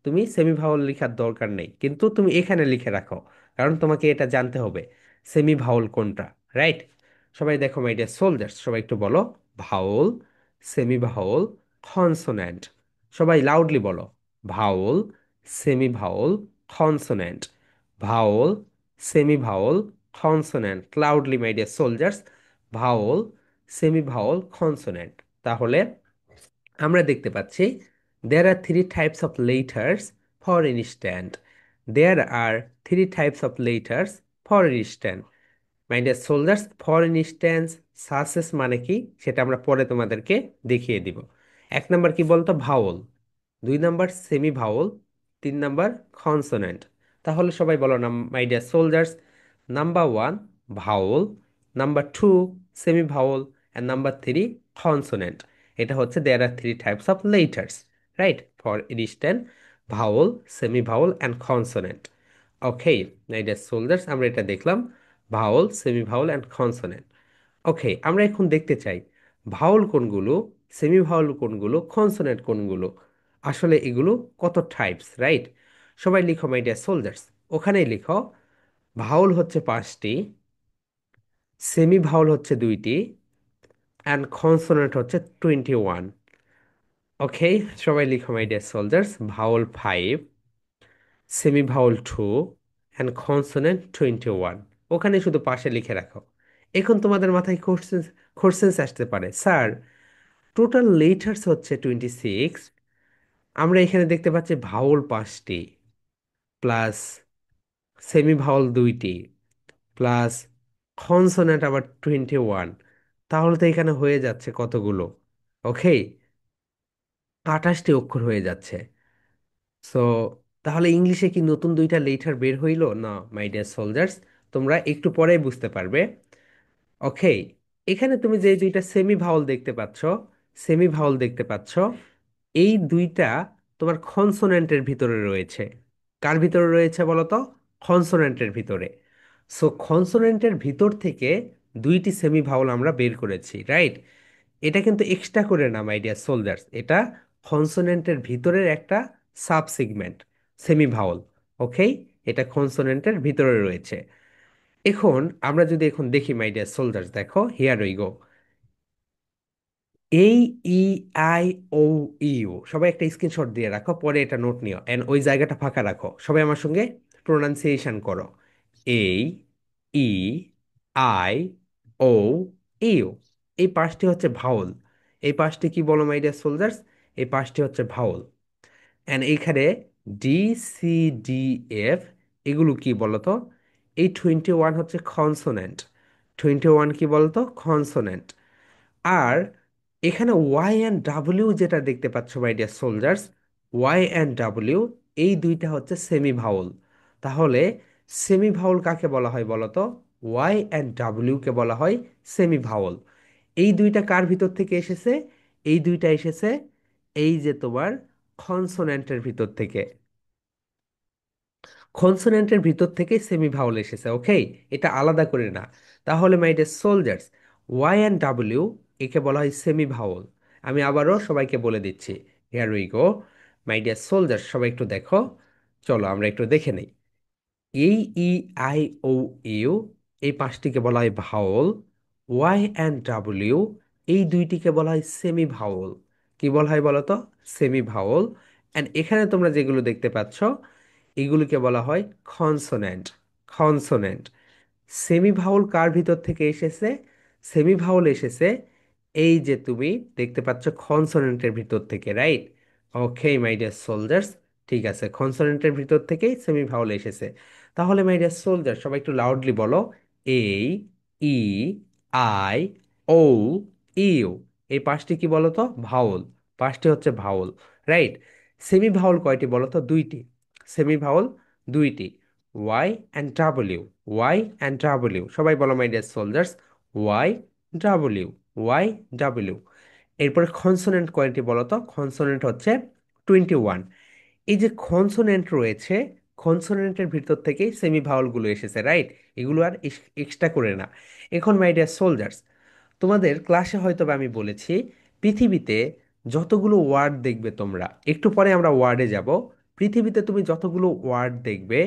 তুমি সেমি ভাওয়াল লেখার দরকার নেই, কিন্তু তুমি এখানে লিখে রাখো, কারণ তোমাকে এটা জানতে হবে সেমি ভাওয়াল কোনটা, রাইট? সবাই দেখো মাই ডিয়ার সোলজার্স, সবাই একটু বলো ভাওয়াল, সেমি ভাওয়াল, কনসোন্যান্ট। সবাই লাউডলি বলো vowel, semi vowel, consonant, vowel, semi vowel, consonant. Loudly my dear soldiers, vowel, semi vowel, consonant. তাহলে আমরা দেখতে পাচ্ছি there are three types of letters. For instance, there are three types of letters. For instance, my dear soldiers, for instance, সাসেস মানে কি সেটা আমরা পরে তোমাদেরকে দেখিয়ে দিব। এক নাম্বার কি বলতো, ভাওয়াল। দুই নাম্বার সেমি ভাওয়াল। তিন নাম্বার কনসোনেন্ট। তাহলে সবাই বলো না my dear soldiers, number one vowel, number two semi vowel, and number three consonant. এটা হচ্ছে there are three types of letters, right? For instance, vowel, semi vowel, and consonant. Okay, my dear soldiers, আমরা এটা দেখলাম vowel, semi vowel and consonant. Okay, আমরা এখন দেখতে চাই ভাওয়াল কোনগুলো, সেমি ভাওয়াল কোনগুলো, কনসোনেন্ট কোনগুলো। আসলে এগুলো কত টাইপস, রাইট? সবাই লিখো মাই ডিয়ার সোলজার্স, ওখানেই লিখো ভাওয়াল হচ্ছে পাঁচটি, সেমি ভাওয়াল হচ্ছে দুইটি, অ্যান্ড কনসোনেন্ট হচ্ছে 21। ওকে, সবাই লিখো my dear soldiers, vowel 5, semi vowel 2, and consonant 21। ওখানে শুধু পাশে লিখে রাখো। এখন তোমাদের মাথায় কোশ্চেন কোশ্চেন্স আসতে পারে, স্যার টোটাল লেটার্স হচ্ছে 26, আমরা এখানে দেখতে পাচ্ছি ভাওয়াল পাঁচটি, প্লাস সেমি ভাওয়াল দুইটি, প্লাস কনসোনেন্ট আবার 21, তাহলে তো এখানে হয়ে যাচ্ছে কতগুলো? ওকে, 28টি অক্ষর হয়ে যাচ্ছে। সো তাহলে ইংলিশে কি নতুন দুইটা লেটার বের হইলো? না মাই ডিয়ার সোলজার্স, তোমরা একটু পরেই বুঝতে পারবে। ওকে, এখানে তুমি যে দুইটা সেমি ভাওয়াল দেখতে পাচ্ছ, সেমি ভাওয়াল দেখতে পাচ্ছ, এই দুইটা তোমার কনসোনেন্টের ভিতরে রয়েছে। কার ভিতরে রয়েছে বলো তো? কনসোনেন্টের ভিতরে। সো কনসোনেন্টের ভিতর থেকে দুইটি সেমি ভাওয়াল আমরা বের করেছি, রাইট? এটা কিন্তু এক্সট্রা করে না মাই ডিয়ার সোলজার্স, এটা কনসোনেন্টের ভিতরের একটা সাব সেগমেন্ট, সেমি ভাওয়াল। ওকে, এটা কনসোনেন্টের ভিতরে রয়েছে। এখন আমরা যদি এখন দেখি মাই ডিয়ার সোলজার্স, দেখো হিয়ার উই গো, এই, ই, আই, ও, ইউ। সবাই একটা স্ক্রিনশট দিয়ে রাখো, পরে এটা নোট নিও, এন্ড ওই জায়গাটা ফাঁকা রাখো। সবাই আমার সঙ্গে প্রোনাউন্সিয়েশন করো, এই, ই, আই, ও, ইউ। এই পাঁচটি হচ্ছে ভাওয়াল। এই পাঁচটি কি বলো মাই ডিয়ার সোলজার্স? এই পাঁচটি হচ্ছে ভাওয়াল। অ্যান্ড এইখানে ডি, সি, ডি, এফ, এগুলো কি বলতো? এই 21 হচ্ছে কনসোনেন্ট। 21 কি বলতো? কনসোনেন্ট। আর এখানে ওয়াই অ্যান্ড ডাব্লিউ যেটা দেখতে পাচ্ছ my dear soldiers, Y and W, এই দুইটা হচ্ছে সেমি ভাওয়াল। তাহলে সেমি ভাওয়াল কাকে বলা হয় বলো তো? ওয়াই অ্যান্ড ডাব্লিউ কে বলা হয় সেমি ভাওয়াল। এই দুইটা কার ভিতর থেকে এসেছে? এই দুইটা এসেছে এই যে তোমার কনসোনেন্টের ভিতর থেকে। কনসোনেন্টের ভিতর থেকে সেমি ভাওয়াল এসেছে, ওকে? এটা আলাদা করে না। তাহলে my dear soldiers, Y and W, একে বলা হয় সেমি ভাওয়াল। আমি আবারও সবাইকে বলে দিচ্ছি, here we go my dear soldiers, সবাই একটু দেখো। চলো আমরা একটু দেখে নেই। এই, ই, আই, ও, ইউ, এই পাঁচটিকে বলা হয় ভাওয়াল। ওয়াই অ্যান্ড ডাব্লিউ, এই দুইটিকে বলা হয় সেমি ভাওয়াল। কি বলা হয় বলো তো? Semi vowel. অ্যান্ড এখানে তোমরা যেগুলো দেখতে পাচ্ছ, এগুলিকে বলা হয় কনসোনেন্ট। কনসোনেন্ট। সেমি ভাওয়াল কার ভিতর থেকে এসেছে? সেমি ভাওয়াল এসেছে এই যে তুমি দেখতে পাচ্ছ কনসোনেন্টের ভিতর থেকে, right? Okay my dear soldiers, ঠিক আছে, কনসোনেন্টের ভিতর থেকেই সেমি ভাওয়াল এসেছে। তাহলে মাই ডিয়ার সোলজার, সবাই একটু লাউডলি বলো, এই, ই, আই, ও, ইউ। এই পাঁচটি কি বলো তো? ভাওয়াল। পাঁচটি হচ্ছে ভাওয়াল, রাইট? সেমি ভাওয়াল কয়টি বলো তো? দুইটি। সেমি ভাওয়াল দুইটি, Y and W. Y and W, সবাই বলো my dear soldiers, Y W, Y W. এরপরে কনসোনেন্ট কয়টি বলো তো? কনসোনেন্ট হচ্ছে 21। এই যে কনসোনেন্ট রয়েছে, কনসোনেন্টের ভিতর থেকেই সেমি ভাওয়ালগুলো এসেছে, রাইট? এগুলো আর এক্সট্রা করে না। এখন মাই ডিয়ার সোলজার্স, তোমাদের ক্লাসে হয়তো বা আমি বলেছি পৃথিবীতে যতগুলো ওয়ার্ড দেখবে তোমরা, একটু পরে আমরা ওয়ার্ডে যাব, পৃথিবীতে তুমি যতগুলো ওয়ার্ড দেখবে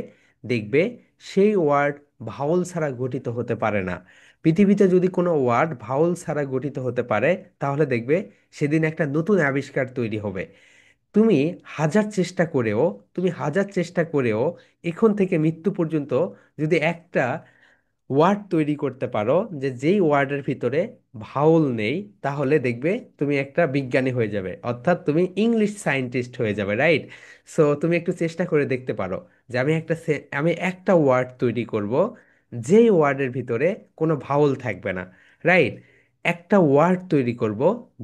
দেখবে সেই ওয়ার্ড ভাওয়াল ছাড়া গঠিত হতে পারে না। পৃথিবীতে যদি কোনো ওয়ার্ড ভাওয়াল ছাড়া গঠিত হতে পারে তাহলে দেখবে সেদিন একটা নতুন আবিষ্কার তৈরি হবে। তুমি হাজার চেষ্টা করেও তুমি হাজার চেষ্টা করেও এখন থেকে মৃত্যু পর্যন্ত যদি একটা ওয়ার্ড তৈরি করতে পারো যে যেই ওয়ার্ডের ভিতরে ভাওল নেই, তাহলে দেখবে তুমি একটা বিজ্ঞানী হয়ে যাবে, অর্থাৎ তুমি ইংলিশ সায়েন্টিস্ট হয়ে যাবে, রাইট? সো তুমি একটু চেষ্টা করে দেখতে পারো যে আমি একটা ওয়ার্ড তৈরি করব যেই ওয়ার্ডের ভিতরে কোনো ভাওল থাকবে না, রাইট? একটা ওয়ার্ড তৈরি করব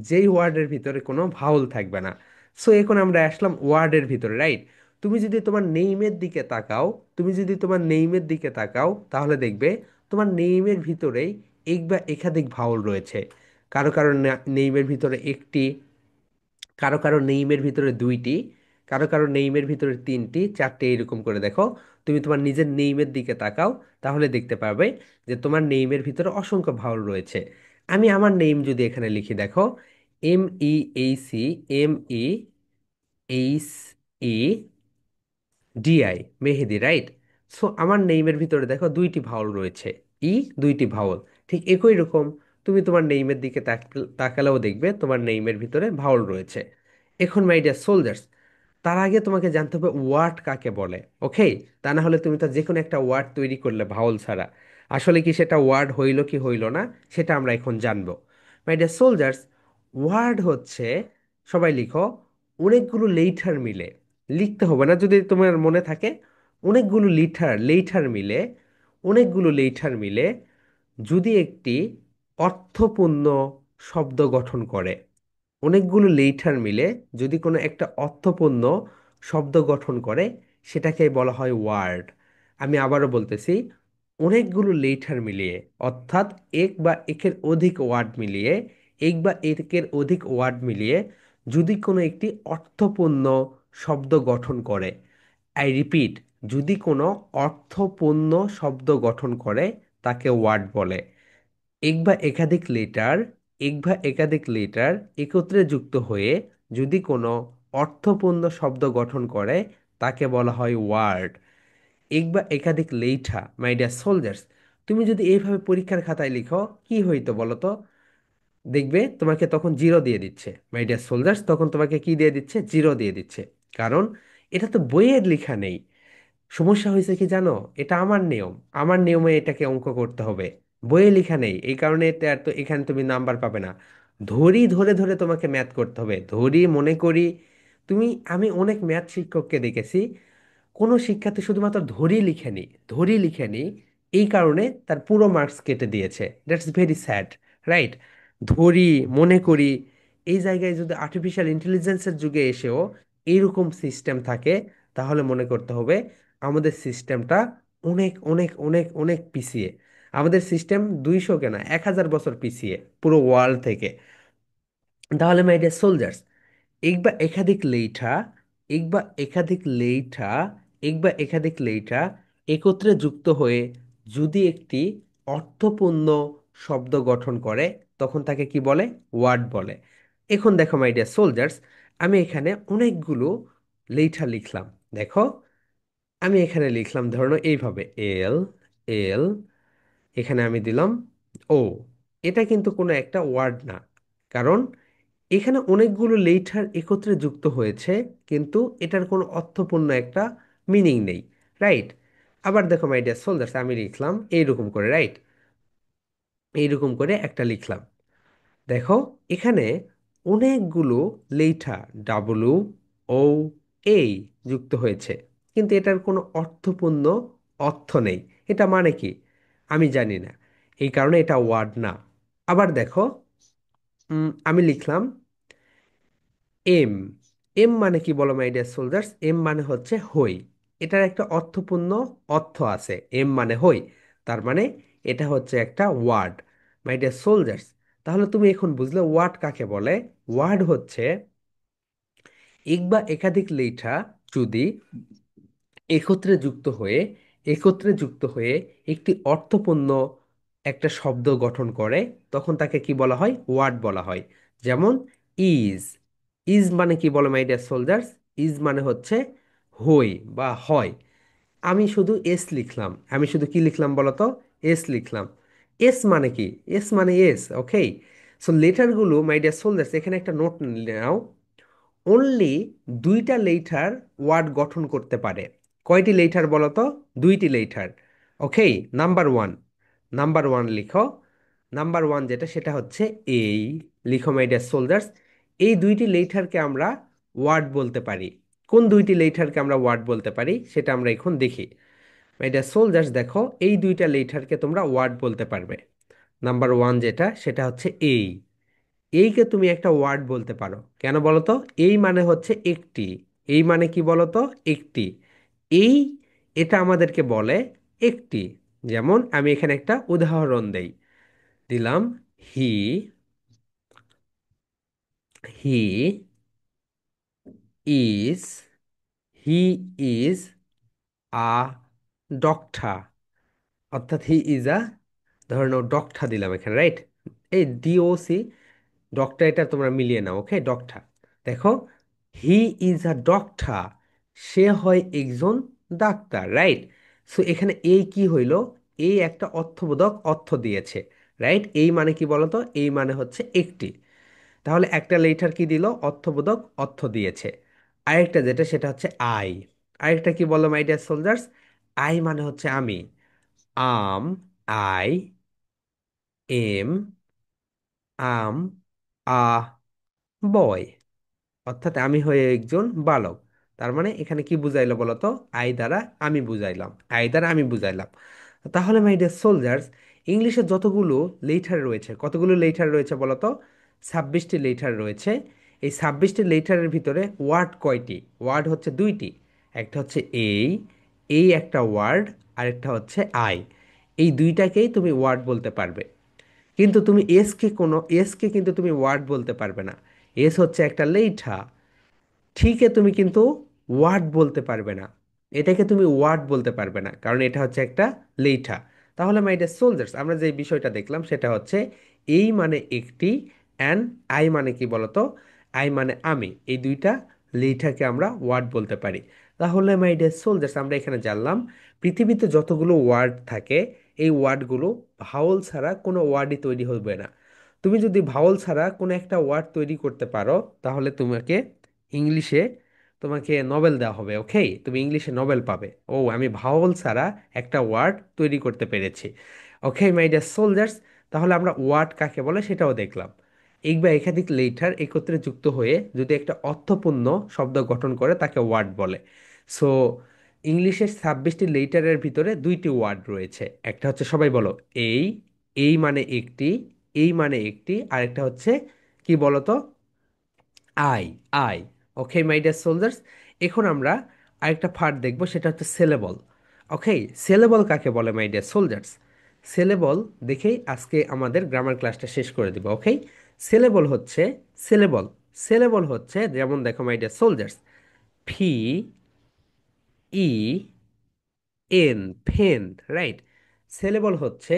যেই ওয়ার্ডের ভিতরে কোনো ভাওল থাকবে না। সো এখন আমরা আসলাম ওয়ার্ডের ভিতরে, রাইট? তুমি যদি তোমার নেইমের দিকে তাকাও তুমি যদি তোমার নেইমের দিকে তাকাও তাহলে দেখবে তোমার নেইমের ভিতরেই এক বা একাধিক ভাওয়াল রয়েছে। কারো কারো নেইমের ভিতরে একটি, কারো কারো নেইমের ভিতরে দুইটি, কারো কারো নেইমের ভিতরে তিনটি, চারটি, এরকম করে দেখো। তুমি তোমার নিজের নেইমের দিকে তাকাও তাহলে দেখতে পাবে যে তোমার নেইমের ভিতরে অসংখ্য ভাওয়াল রয়েছে। আমি আমার নেইম যদি এখানে লিখি, দেখো, MEAC, DI, মেহেদি, রাইট? সো আমার নেইমের ভিতরে দেখো দুইটি ভাওয়াল রয়েছে, দুইটি ভাওয়াল। ঠিক একই রকম তুমি তোমার নেইমের দিকে তাকালেও দেখবে তোমার নেইমের ভিতরে ভাওয়াল রয়েছে। এখন মাই ডিয়ার সোলজার্স, তার আগে তোমাকে জানতে হবে ওয়ার্ড কাকে বলে, ওকে? তা না হলে তুমি তো যে কোনো একটা ওয়ার্ড তৈরি করলে ভাওয়াল ছাড়া, আসলে কি সেটা ওয়ার্ড হইল কি হইল না সেটা আমরা এখন জানবো। মাই ডিয়ার সোলজার্স, ওয়ার্ড হচ্ছে, সবাই লিখো, অনেকগুলো লেটার মিলে, লিখতে হবে না যদি তোমার মনে থাকে, অনেকগুলো লেটার মিলে, অনেকগুলো লেটার মিলে যদি একটি অর্থপূর্ণ শব্দ গঠন করে, অনেকগুলো লেটার মিলে যদি কোনো একটা অর্থপূর্ণ শব্দ গঠন করে, সেটাকে বলা হয় ওয়ার্ড। আমি আবারও বলতেছি, অনেকগুলো লেটার মিলিয়ে, অর্থাৎ এক বা একের অধিক ওয়ার্ড মিলিয়ে, এক বা একের অধিক ওয়ার্ড মিলিয়ে যদি কোনো একটি অর্থপূর্ণ শব্দ গঠন করে, আই রিপিট, যদি কোনো অর্থপূর্ণ শব্দ গঠন করে তাকে ওয়ার্ড বলে। এক বা একাধিক লেটার এক বা একাধিক লেটার একত্রে যুক্ত হয়ে যদি কোনো অর্থপূর্ণ শব্দ গঠন করে তাকে বলা হয় ওয়ার্ড। এক বা একাধিক লেটার, মাই ডিয়ার সোলজার্স, তুমি যদি এইভাবে পরীক্ষার খাতায় লিখো কি হইতো বলো তো? দেখবে তোমাকে তখন জিরো দিয়ে দিচ্ছে, মাই ডিয়ার সোলজার্স, তখন তোমাকে কি দিয়ে দিচ্ছে? জিরো দিয়ে দিচ্ছে। কারণ এটা তো বইয়ের লেখা নেই। সমস্যা হয়েছে কি জানো? এটা আমার নিয়ম, আমার নিয়মে এটাকে অঙ্ক করতে হবে। বইয়ে লেখা নেই, এই কারণে এটা তো এখানে তুমি নাম্বার পাবে না। ধরি ধরে ধরে তোমাকে ম্যাথ করতে হবে, ধরি মনে করি। আমি অনেক ম্যাথ শিক্ষককে দেখেছি, কোনো শিক্ষার্থী শুধুমাত্র ধরি লিখেনি, এই কারণে তার পুরো মার্কস কেটে দিয়েছে। That's very sad, right? ধরি, মনে করি, এই জায়গায় যদি আর্টিফিশিয়াল ইন্টেলিজেন্সের যুগে এসেও এইরকম সিস্টেম থাকে, তাহলে মনে করতে হবে আমাদের সিস্টেমটা অনেক অনেক অনেক অনেক পিছিয়ে। আমাদের সিস্টেম 200 কেন 1000 বছর পিছিয়ে পুরো ওয়ার্ল্ড থেকে। তাহলে মাই ডিয়ার সোলজার্স, এক বা একাধিক লেঠা এক বা একাধিক লেঠা এক বা একাধিক লেঠা একত্রে যুক্ত হয়ে যদি একটি অর্থপূর্ণ শব্দ গঠন করে তখন তাকে কি বলে? ওয়ার্ড বলে। এখন দেখো মাই ডিয়ার সোলজার্স, আমি এখানে অনেকগুলো লেঠা লিখলাম। দেখো, আমি এখানে লিখলাম ধরো এইভাবে, এল, এল, এখানে আমি দিলাম ও। এটা কিন্তু কোনো একটা ওয়ার্ড না, কারণ এখানে অনেকগুলো লেটার একত্রে যুক্ত হয়েছে, কিন্তু এটার কোনো অর্থপূর্ণ একটা মিনিং নেই, রাইট? আবার দেখো মাই ডিয়ার সোলজার্স, আমি লিখলাম এইরকম করে, রাইট? এইরকম করে একটা লিখলাম। দেখো, এখানে অনেকগুলো লেটার ও এই যুক্ত হয়েছে, কিন্তু এটার কোনো অর্থপূর্ণ অর্থ নেই। এটা মানে কি আমি জানি না, এই কারণে এটা ওয়ার্ড না। আবার দেখো, আমি লিখলাম এম। এম মানে কি বলো মাই ডিয়ার সোলজার্স? এম মানে হচ্ছে হই। এটার একটা অর্থপূর্ণ অর্থ আছে, এম মানে হই, তার মানে এটা হচ্ছে একটা ওয়ার্ড, মাই ডিয়ার সোলজার্স। তাহলে তুমি এখন বুঝলে ওয়ার্ড কাকে বলে। ওয়ার্ড হচ্ছে এক বা একাধিক লেখা যদি একত্রে যুক্ত হয়ে একত্রে যুক্ত হয়ে একটি অর্থপূর্ণ একটা শব্দ গঠন করে, তখন তাকে কি বলা হয়? ওয়ার্ড বলা হয়। যেমন ইজ। ইজ মানে কি বলো মাই ডিয়ার সোলজার্স? ইজ মানে হচ্ছে হই বা হয়। আমি শুধু এস লিখলাম, আমি শুধু কি লিখলাম বলো তো? এস লিখলাম। এস মানে কি? এস মানে এস, ওকে। সো লেটারগুলো মাই ডিয়ার সোলজার্স, এখানে একটা নোট নাও। অনলি দুইটা লেটার ওয়ার্ড গঠন করতে পারে। কয়টি লেটার বলো তো? দুইটি letter. Okay. Number one, number one লিখো। নাম্বার ওয়ান যেটা, সেটা হচ্ছে এই। লিখো মাই ডিয়ার সোলজার্স। এই দুইটি লেটারকে আমরা ওয়ার্ড বলতে পারি। কোন দুইটি লেটারকে আমরা ওয়ার্ড বলতে পারি সেটা আমরা এখন দেখি। মাই ডিয়ার সোলজার্স দেখো, এই দুইটা লেটারকে তোমরা ওয়ার্ড বলতে পারবে। নাম্বার ওয়ান যেটা, সেটা হচ্ছে এই। এইকে তুমি একটা ওয়ার্ড বলতে পারো, কেন বলো তো? এই মানে হচ্ছে একটি। এই মানে কি বলো তো? একটি। এই, এটা আমাদেরকে বলে একটি। যেমন আমি এখানে একটা উদাহরণ দেই, দিলাম। He, he is, he is a doctor. অর্থাৎ হি ইজ আ, ধরে নাও ডক্টর দিলাম এখানে, রাইট? এই ডিওসি, ডক্টর, এটা তোমরা মিলিয়ে নাও, ওকে? ডক্টর। দেখো, হি ইজ আ ডক্টর, সে হয় একজন ডাক্তার, রাইট? সো এখানে এই কি হইল? এই একটা অর্থবোধক অর্থ দিয়েছে, রাইট? এই মানে কি বলতো? এই মানে হচ্ছে একটি। তাহলে একটা লেটার কি দিল? অর্থবোধক অর্থ দিয়েছে। আরেকটা যেটা, সেটা হচ্ছে আই। আরেকটা কি বলো মাই ডিয়ার সোলজার্স? আই মানে হচ্ছে আমি। আম, আই এম, আম আ বয়। অর্থাৎ আমি হয়ে একজন বালক। তার মানে এখানে কি বুঝাইলো বলতো? আই দ্বারা আমি বুঝাইলাম, আই দ্বারা আমি বুঝাইলাম। তাহলে মাই ডিয়ার সোলজার্স, ইংলিশে যতগুলো লেটার রয়েছে, কতগুলো লেটার রয়েছে বলতো? 26টি লেটার রয়েছে। এই 26টি লেটারের ভিতরে ওয়ার্ড কয়টি? ওয়ার্ড হচ্ছে দুইটি। একটা হচ্ছে এই একটা ওয়ার্ড, আর একটা হচ্ছে আই। এই দুইটাকেই তুমি ওয়ার্ড বলতে পারবে। কিন্তু তুমি এসকে কিন্তু তুমি ওয়ার্ড বলতে পারবে না। এস হচ্ছে একটা লেঠা, ঠিকই তুমি কিন্তু ওয়ার্ড বলতে পারবে না। এটাকে তুমি ওয়ার্ড বলতে পারবে না, কারণ এটা হচ্ছে একটা লেঠা। তাহলে মাই ডিয়ার সোলজার্স, আমরা যে বিষয়টা দেখলাম সেটা হচ্ছে এই মানে একটি, অ্যান্ড আই মানে কি বলতো? আই মানে আমি। এই দুইটা লেঠাকে আমরা ওয়ার্ড বলতে পারি। তাহলে মাই ডিয়ার সোলজার্স, আমরা এখানে জানলাম পৃথিবীতে যতগুলো ওয়ার্ড থাকে, এই ওয়ার্ডগুলো ভাওয়াল ছাড়া কোনো ওয়ার্ডই তৈরি হবে না। তুমি যদি ভাওয়াল ছাড়া কোনো একটা ওয়ার্ড তৈরি করতে পারো, তাহলে তোমাকে ইংলিশে তোমাকে নোবেল দেওয়া হবে, ওকে? তুমি ইংলিশে নোবেল পাবে। ও, আমি ভাওয়াল ছাড়া একটা ওয়ার্ড তৈরি করতে পেরেছি। ওকে মাই ডিয়ার সোলজার্স, তাহলে আমরা ওয়ার্ড কাকে বলে সেটাও দেখলাম। এক বা একাধিক লেটার একত্রে যুক্ত হয়ে যদি একটা অর্থপূর্ণ শব্দ গঠন করে, তাকে ওয়ার্ড বলে। সো ইংলিশের 26টি লেটারের ভিতরে দুইটি ওয়ার্ড রয়েছে। একটা হচ্ছে, সবাই বলো, এই। এই মানে একটি, এই মানে একটি। আরেকটা হচ্ছে কি বলতো? I, I. Okay my dear soldiers, এখন আমরা আরেকটা পার্ট দেখব, সেটা হচ্ছে সেলেবল। ওকে, সেলেবল কাকে বলে মাই ডিয়ার সোলজার্স? সেলেবল দেখেই আজকে আমাদের গ্রামার ক্লাসটা শেষ করে দিব, ওকে? সেলেবল হচ্ছে, সেলেবল, সেলেবল হচ্ছে, যেমন দেখো মাই ডিয়ার সোলজার্স, ফি, ই, এন, ফেন, রাইট? সেলেবল হচ্ছে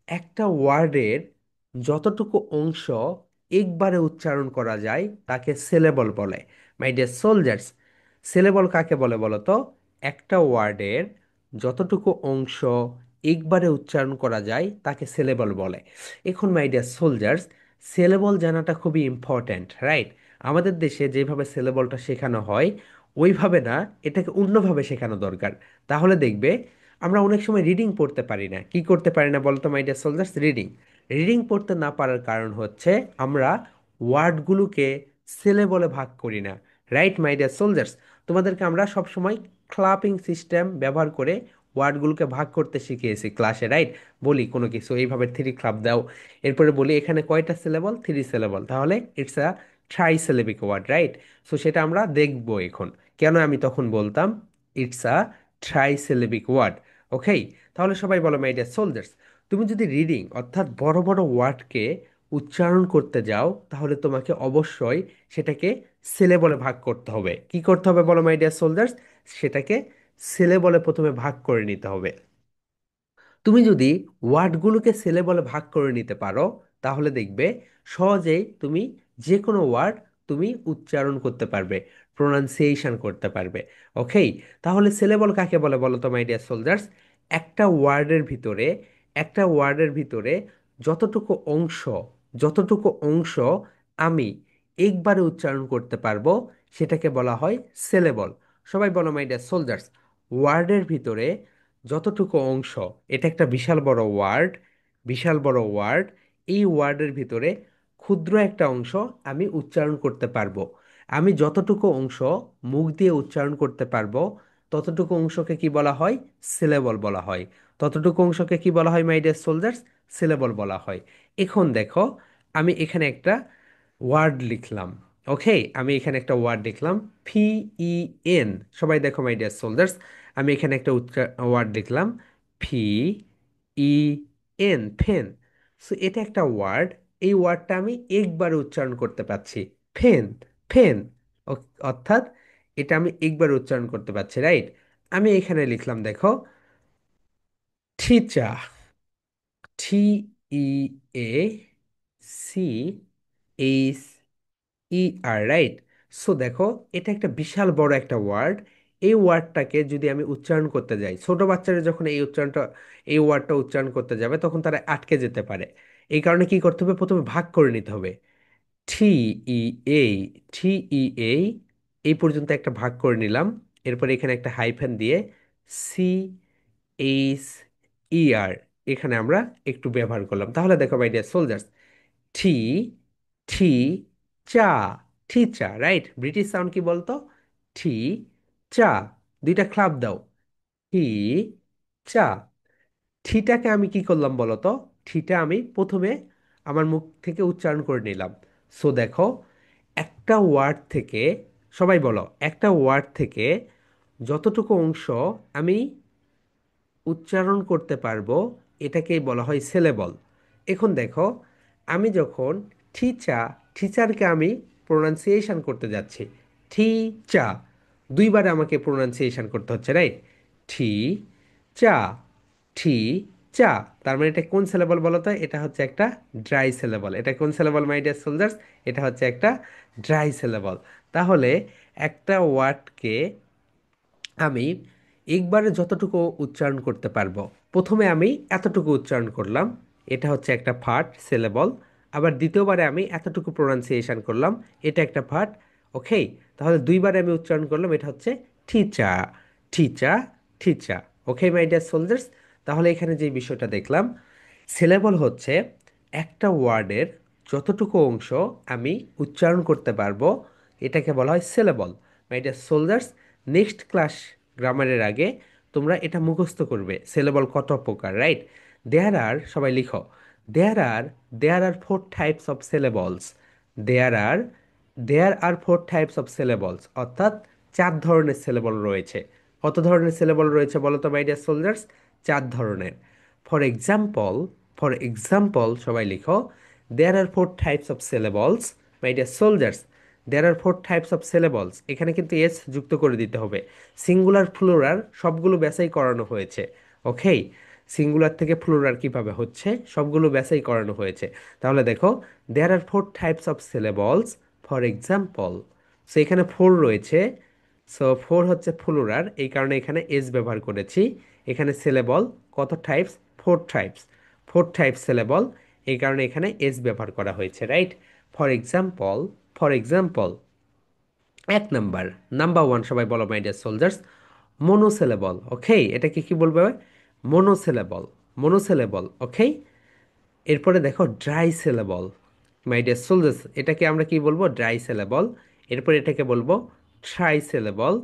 একটা ওয়ার্ডের যতটুকু অংশ একবারে উচ্চারণ করা যায়, তাকে সেলেবল বলে। মাই ডিয়ার সোলজার্স, সেলেবল কাকে বলে বলো তো? একটা ওয়ার্ডের যতটুকু অংশ একবারে উচ্চারণ করা যায়, তাকে সেলেবল বলে। এখন মাই ডিয়ার সোলজার্স, সেলেবল জানাটা খুবই ইম্পর্ট্যান্ট, রাইট? আমাদের দেশে যেভাবে সেলেবলটা শেখানো হয়, ওইভাবে না, এটাকে অন্যভাবে শেখানো দরকার। তাহলে দেখবে আমরা অনেক সময় রিডিং পড়তে পারি না। কি করতে পারি না বলতো my dear soldiers? Reading. Reading পড়তে না পারার কারণ হচ্ছে আমরা ওয়ার্ডগুলোকে সেলে বলে ভাগ করি না, রাইট মাই ডিয়ার সোলজার্স? তোমাদেরকে আমরা সবসময় ক্লাপিং সিস্টেম ব্যবহার করে ওয়ার্ডগুলোকে ভাগ করতে শিখিয়েছি ক্লাসে, রাইট? বলি কোনো কিছু এইভাবে থ্রি ক্লাব দাও, এরপরে বলি এখানে কয়টা সিলেবল? থ্রি সিলেবল, তাহলে it's a trisyllabic word, right? So সেটা আমরা দেখবো এখন, কেন আমি তখন বলতাম it's a trisyllabic word. Okay, তাহলে সবাই বলো মাই ডিয়ার সোলজার্স, তুমি যদি রিডিং অর্থাৎ বড় বড় ওয়ার্ডকে উচ্চারণ করতে যাও, তাহলে তোমাকে অবশ্যই সেটাকে সিলেবলে ভাগ করতে হবে। কি করতে হবে বলো মাই ডিয়ার সোলজার্স? সেটাকে সিলেবলে প্রথমে ভাগ করে নিতে হবে। তুমি যদি ওয়ার্ডগুলোকে সিলেবলে ভাগ করে নিতে পারো, তাহলে দেখবে সহজেই তুমি যে কোনো ওয়ার্ড তুমি উচ্চারণ করতে পারবে, প্রোনাউন্সিয়েশন করতে পারবে। ওকে, তাহলে সিলেবল কাকে বলে বলো তো মাই ডিয়ার সোলজার্স? একটা ওয়ার্ডের ভিতরে, একটা ওয়ার্ডের ভিতরে যতটুকু অংশ, যতটুকু অংশ আমি একবারে উচ্চারণ করতে পারবো, সেটাকে বলা হয় সিলেবল। সবাই বলো মাই ডিয়ার সোলজার্স, ওয়ার্ডের ভিতরে যতটুকু অংশ, এটা একটা বিশাল বড় ওয়ার্ড, বিশাল বড় ওয়ার্ড। এই ওয়ার্ডের ভিতরে ক্ষুদ্র একটা অংশ আমি উচ্চারণ করতে পারবো। আমি যতটুকু অংশ মুখ দিয়ে উচ্চারণ করতে পারবো, ততটুকু অংশকে কি বলা হয়? সিলেবল বলা হয়। ততটুকু অংশকে কি বলা হয় মাই ডিয়ার সোলজার্স? সিলেবল বলা হয়। এখন দেখো, আমি এখানে একটা ওয়ার্ড লিখলাম। ওকে, আমি এখানে একটা ওয়ার্ড লিখলাম, PEN। সবাই দেখো মাই ডিয়ার সোলজার্স, আমি এখানে একটা ওয়ার্ড লিখলাম, PEN, ফেন। সো এটা একটা ওয়ার্ড। এই ওয়ার্ডটা আমি একবারে উচ্চারণ করতে পারছি, ফেন, ফেন। অর্থাৎ এটা আমি একবার উচ্চারণ করতে পারছি, রাইট? আমি এখানে লিখলাম, দেখো, ঠিচা, TEACHER, রাইট? সো দেখো, এটা একটা বিশাল বড় একটা ওয়ার্ড। এই ওয়ার্ডটাকে যদি আমি উচ্চারণ করতে যাই, ছোট বাচ্চারা যখন এই ওয়ার্ডটা উচ্চারণ করতে যাবে, তখন তারা আটকে যেতে পারে। এই কারণে কি করতে হবে? প্রথমে ভাগ করে নিতে হবে। টি ই এই, TEA, এই পর্যন্ত একটা ভাগ করে নিলাম। এরপর এখানে একটা হাইফেন দিয়ে CHER এখানে আমরা একটু ব্যবহার করলাম। তাহলে দেখো মাই ডিয়ার সোলজার্স, ঠি, ঠি, চা, ঠিচা, রাইট? ব্রিটিশ সাউন্ড কি বলতো? ঠি, চা। দুইটা ক্লাব দাও, ঠি, চা। ঠিটাকে আমি কি করলাম বলো তো? ঠিটা আমি প্রথমে আমার মুখ থেকে উচ্চারণ করে নিলাম। সো দেখো, একটা ওয়ার্ড থেকে, সবাই বলো, একটা ওয়ার্ড থেকে যতটুকু অংশ আমি উচ্চারণ করতে পারবো, এটাকেই বলা হয় সিলেবল। এখন দেখো, আমি যখন ঠিচা, ঠিচারকে আমি প্রোনাউন্সিয়েশন করতে যাচ্ছি, ঠিচা, দুইবার আমাকে প্রোনাউন্সিয়েশন করতে হচ্ছে, রাইট? ঠি, চা, ঠি, চা। তার মানে এটা কোন সিলেবল বলো তো? এটা হচ্ছে একটা ড্রাই সিলেবল। এটা কোন সিলেবল মাই ডিয়ার সোলজার্স? এটা হচ্ছে একটা ড্রাই সিলেবল। তাহলে একটা ওয়ার্ডকে আমি একবারে যতটুকু উচ্চারণ করতে পারবো, প্রথমে আমি এতটুকু উচ্চারণ করলাম, এটা হচ্ছে একটা পার্ট সিলেবল। আবার দ্বিতীয়বারে আমি এতটুকু প্রোনাউন্সিয়েশন করলাম, এটা একটা পার্ট। ওকে, তাহলে দুইবারে আমি উচ্চারণ করলাম, এটা হচ্ছে ঠিচা, ঠিচা, ঠিচা। ওকে মাই ডিয়ার সোলজার্স, তাহলে এখানে যে বিষয়টা দেখলাম, সিলেবল হচ্ছে একটা ওয়ার্ডের যতটুকু অংশ আমি উচ্চারণ করতে পারবো, এটাকে বলা হয় syllable. My dear soldiers, next class গ্রামারের আগে তোমরা এটা মুখস্থ করবে, সিলেবল কত প্রকার, রাইট? দেয়ার আর, সবাই লিখো, there are 4 types of syllables. There are there are 4 types of syllables, অর্থাৎ 4 ধরনের সিলেবল রয়েছে। কত ধরনের সিলেবল রয়েছে বলো তো মাই ডিয়ার সোলজার্স? 4 ধরনের। ফর এক্সাম্পল, সবাই লিখো, there are 4 types of syllables. My dear soldiers, there are 4 types of syllables, এখানে কিন্তু এস যুক্ত করে দিতে হবে। সিঙ্গুলার প্লুরাল সবগুলো বাছাই করানো হয়েছে। ওকে, সিঙ্গুলার থেকে প্লুরাল কিভাবে হচ্ছে সবগুলো বাছাই করানো হয়েছে। তাহলে দেখো, দেয়ার are 4 types of syllables. For example, so এখানে 4 রয়েছে। সো 4 হচ্ছে প্লুরাল, এই কারণে এখানে এস ব্যবহার করেছি। এখানে সিলেবল কত টাইপস? 4 টাইপস। 4 টাইপস সিলেবল, এই কারণে এখানে এস ব্যবহার করা হয়েছে, right? For example, for example, এক নাম্বার, নাম্বার 1, সবাই বলো my dear soldiers, monosyllable. Okay, এটাকে কি বলবে? Monosyllable, monosyllable. ওকে, এরপরে দেখো dry syllable. My dear soldiers, এটাকে আমরা কি বলবো? Dry syllable. এরপরে এটাকে বলবো ট্রাই সিলেবল।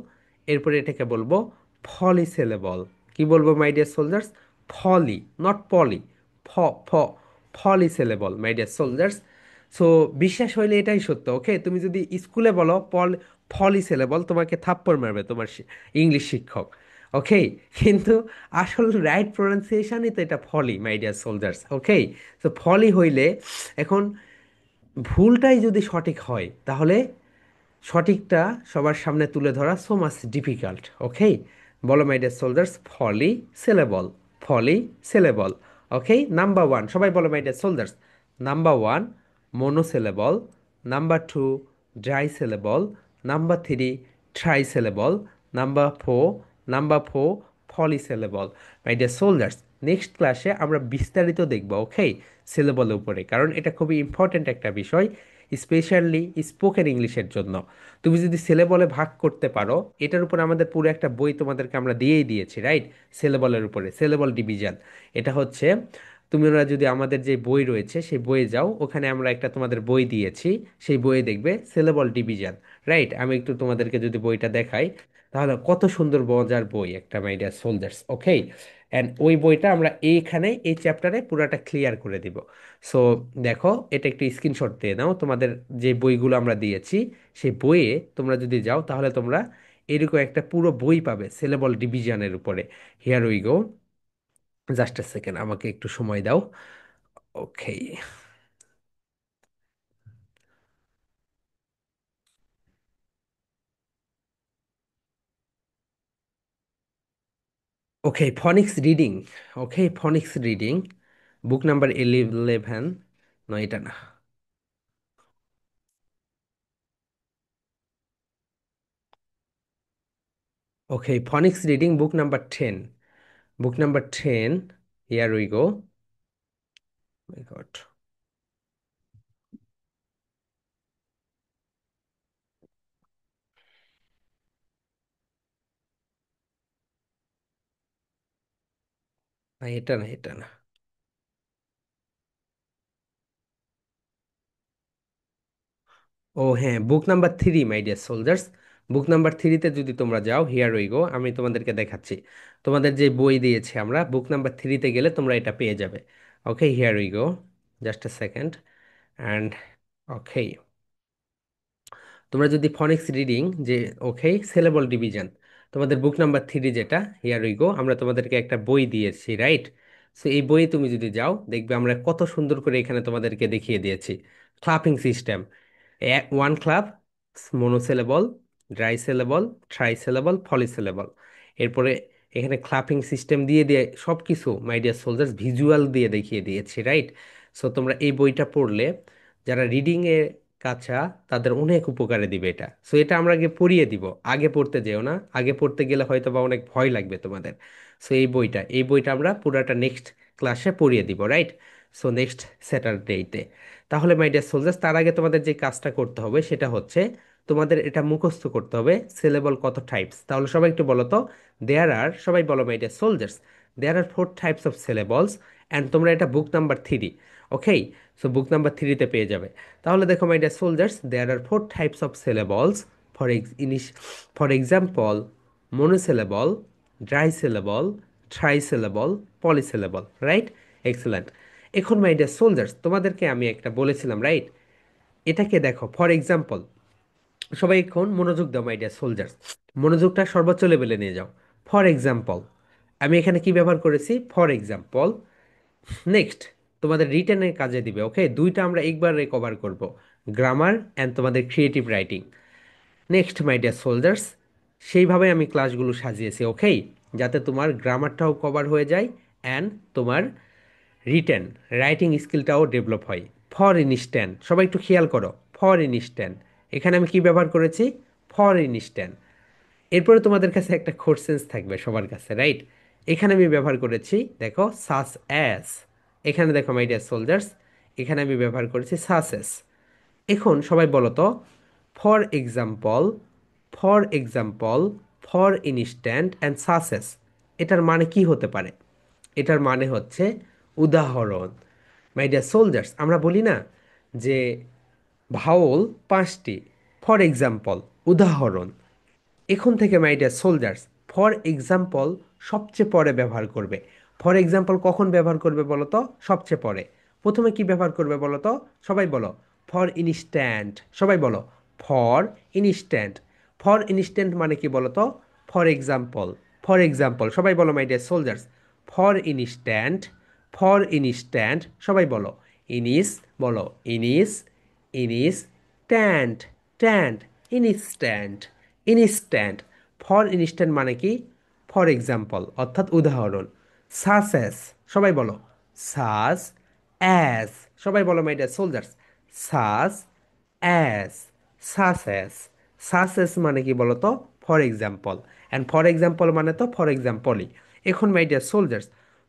এরপরে এটাকে বলবো ফলি সিলেবল। কি বলবো my dear soldiers? Folly, not poly, ফ, ফ, folly syllable my dear soldiers. So বিশ্বাস হইলে এটাই সত্য। ওকে, তুমি যদি স্কুলে বলো ফলি সিলেবল, তোমাকে থাপ্পড় মারবে তোমার ইংলিশ শিক্ষক। ওকে, কিন্তু আসল রাইট প্রোনাউন্সিয়েশনই তো এটা ফলি মাই ডিয়ার সোলজার্স। ওকে, তো ফলি হইলে, এখন ভুলটাই যদি সঠিক হয়, তাহলে সঠিকটা সবার সামনে তুলে ধরা সো মাচ ডিফিকাল্ট। ওকে, বলো my dear soldiers, folly syllable, polysyllable. Okay, number one সবাই বলো my dear soldiers. Number one monosyllable, number two disyllable, number three trisyllable, number four polysyllable. My dear soldiers, next ক্লাসে আমরা বিস্তারিত দেখব, ওকে, সিলেবলের উপরে, কারণ এটা খুবই ইম্পর্ট্যান্ট একটা বিষয়, স্পেশালি স্পোকেন ইংলিশের জন্য। তুমি যদি সিলেবলে ভাগ করতে পারো, এটার উপর আমাদের পুরো একটা বই তোমাদেরকে আমরা দিয়েই দিয়েছি, রাইট? সিলেবলের উপরে সিলেবল ডিভিশন, এটা হচ্ছে, তুমি ওরা যদি আমাদের যে বই রয়েছে সেই বইয়ে যাও, ওখানে আমরা একটা তোমাদের বই দিয়েছি, সেই বইয়ে দেখবে সিলেবল ডিভিশন, রাইট? আমি একটু তোমাদেরকে যদি বইটা দেখাই, তাহলে কত সুন্দর মজার বই একটা, my dear soldiers, okay. And ওই বইটা আমরা এইখানে এই চ্যাপ্টারে পুরাটা ক্লিয়ার করে দিব। সো দেখো, এটা একটু স্ক্রিনশট দিয়ে নাও, তোমাদের যে বইগুলো আমরা দিয়েছি সেই বইয়ে তোমরা যদি যাও, তাহলে তোমরা এরকম একটা পুরো বই পাবে সিলেবল ডিভিশনের উপরে। Here we go, just a second, আমাকে একটু সময় দাও। Okay, okay, phonics reading. Okay, phonics reading, book number 11, নয় এটা না। Okay, phonics reading book number 10, book number 10, here we go, my god, না এটা না, এটা না। ও হ্যাঁ, book number 3, my dear soldiers, book number 3-তে যদি তোমরা যাও, হিয়ার উই গো, আমি তোমাদেরকে দেখাচ্ছি, তোমাদের যে বই দিয়েছে আমরা, বুক নাম্বার 3-তে গেলে তোমরা এটা পেয়ে যাবে। Okay, here we go, just a second, and okay, তোমরা যদি ফনিক্স রিডিং যে, ওকে, সিলেবল ডিভিশন, তোমাদের বুক নাম্বার 3 যেটা, হিয়ার উই গো, আমরা তোমাদেরকে একটা বই দিয়েছি, রাইট? সো এই বইয়ে তুমি যদি যাও, দেখবে আমরা কত সুন্দর করে এখানে তোমাদেরকে দেখিয়ে দিয়েছি clapping system. One clap, monosyllable, disyllable, trisyllable, polysyllable. এরপরে এখানে ক্লাপিং সিস্টেম দিয়ে দিয়ে সব কিছু, মাই ডিয়ার সোলজার্স, ভিজুয়াল দিয়ে দেখিয়ে দিয়েছি, রাইট? সো তোমরা এই বইটা পড়লে, যারা রিডিংয়ে কাঁচা, তাদের অনেক উপকারে দিবে এটা। সো এটা আমরা আগে পড়িয়ে দিব, আগে পড়তে যেও না, আগে পড়তে গেলে হয়তো বা অনেক ভয় লাগবে তোমাদের। সো এই বইটা আমরা পুরাটা নেক্সট ক্লাসে পড়িয়ে দিব, রাইট? So next স্যাটারডেতে। তাহলে মাই ডিয়ার সোলজার্স, তার আগে তোমাদের যে কাজটা করতে হবে সেটা হচ্ছে, তোমাদের এটা মুখস্থ করতে হবে সিলেবল কত টাইপস। তাহলে সবাই একটু বলো তো, সবাই বলো my dear soldiers, there are 4 types of syllables, and তোমরা এটা book number 3, okay, so book number 3-তে পেয়ে যাবে। তাহলে দেখো my dear soldiers, there are 4 types of syllables, for example monosyllable, disyllable, trisyllable, polysyllable, right? Excellent. এখন my dear soldiers, তোমাদেরকে আমি একটা বলেছিলাম, রাইট? এটাকে দেখো, ফর এক্সাম্পল, সবাই এখন মনোযোগ দাও মাই ডিয়ার সোলজার্স, মনোযোগটা সর্বোচ্চ লেভেলে নিয়ে যাও। ফর এক্সাম্পল, আমি এখানে কি ব্যবহার করেছি? For example. নেক্সট, তোমাদের রিটেনের কাজে দিবে, ওকে, দুইটা আমরা একবারে কভার করব, গ্রামার অ্যান্ড তোমাদের creative writing. Next my dear soldiers, সেইভাবে আমি ক্লাসগুলো সাজিয়েছি, ওকে, যাতে তোমার গ্রামারটাও কভার হয়ে যায় অ্যান্ড তোমার রিটেন রাইটিং স্কিলটাও ডেভেলপ হয়। ফর ইনস্ট্যান্ট, সবাই একটু খেয়াল করো, ফর ইনস্ট্যান্ট, এখানে আমি কি ব্যবহার করেছি? For instant. এরপরে তোমাদের কাছে একটা কোশ্চেন্স থাকবে সবার কাছে, রাইট? এখানে আমি ব্যবহার করেছি, দেখো, সাস অ্যাস। এখানে দেখো মাই ডিয়ার সোলজার্স, এখানে আমি ব্যবহার করেছি সাসেস। এখন সবাই বলো তো, for example, for example, for instance and such as, এটার মানে কি হতে পারে? এটার মানে হচ্ছে উদাহরণ। মাই ডিয়ার সোলজার্স, আমরা বলি না যে ভাওল 5টি, ফর এক্সাম্পল, উদাহরণ। এখন থেকে my dear soldiers, for example সবচেয়ে পরে ব্যবহার করবে। ফর এক্সাম্পল কখন ব্যবহার করবে বলো তো? সবচেয়ে পরে। প্রথমে কি ব্যবহার করবে বলো তো? সবাই বলো, ফর ইনস্ট্যান্ট, সবাই বলো, ফর ইনস্ট্যান্ট। ফর ইনস্ট্যান্ট মানে কি বলো তো? ফর এক্সাম্পল, ফর এক্সাম্পল, সবাই বলো my dear soldiers, for instant, for instant, সবাই বলো, ইনিস, বলো, ইনিস, ইনিস, ট্যান্ট, ট্যান্ট, ইনস্ট্যান্ট, ইনস্ট্যান্ট। ফর ইনস্ট্যান্ট মানে কি? ফর এক্সাম্পল, অর্থাৎ উদাহরণ। সাসেস, সবাই বলো। সাস অ্যাস, সবাই বলো my dear soldiers. Such as, such as. Such as মানে কি বলো তো? For example. And for example মানে তো ফর এক্সাম্পলই। এখন মাই ডিয়ার সোলজার্স,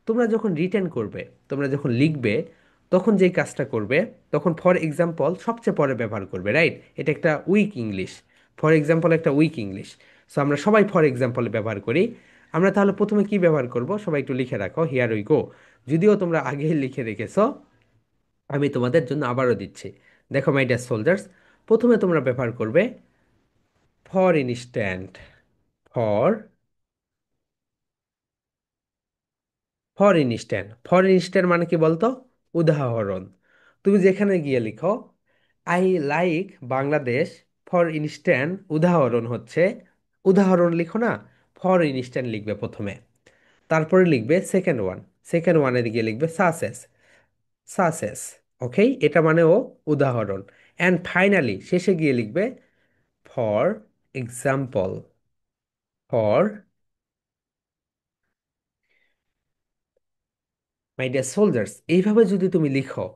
তোমরা যখন রিটেন করবে, তোমরা যখন লিখবে, তখন যেই কাজটা করবে, তখন ফর এক্সাম্পল সবচেয়ে পরে ব্যবহার করবে, রাইট? এটা একটা উইক ইংলিশ। ফর এক্সাম্পল একটা উইক ইংলিশ। সো আমরা সবাই ফর এক্সাম্পল ব্যবহার করি। আমরা তাহলে প্রথমে কি ব্যবহার করব, সবাই একটু লিখে রাখো, হিয়ার উই গো। যদিও তোমরা আগেই লিখে রেখেছো, আমি তোমাদের জন্য আবারও দিচ্ছি। দেখো মাই ডিয়ার সোলজার্স, প্রথমে তোমরা ব্যবহার করবে for instant. For for instant, for instant মানে কি বলতো? উদাহরণ। তুমি যেখানে গিয়ে লিখো I like Bangladesh, for instant উদাহরণ হচ্ছে, উদাহরণ লিখো না, ফর ইনস্ট্যান্ট লিখবে প্রথমে। তারপরে লিখবে সেকেন্ড ওয়ান, সেকেন্ড ওয়ানের গিয়ে লিখবে সাসেস, সাসেস। ওকে, এটা মানে ও উদাহরণ। অ্যান্ড ফাইনালি শেষে গিয়ে লিখবে for example, for. My dear soldiers, এইভাবে যদি তুমি লিখো,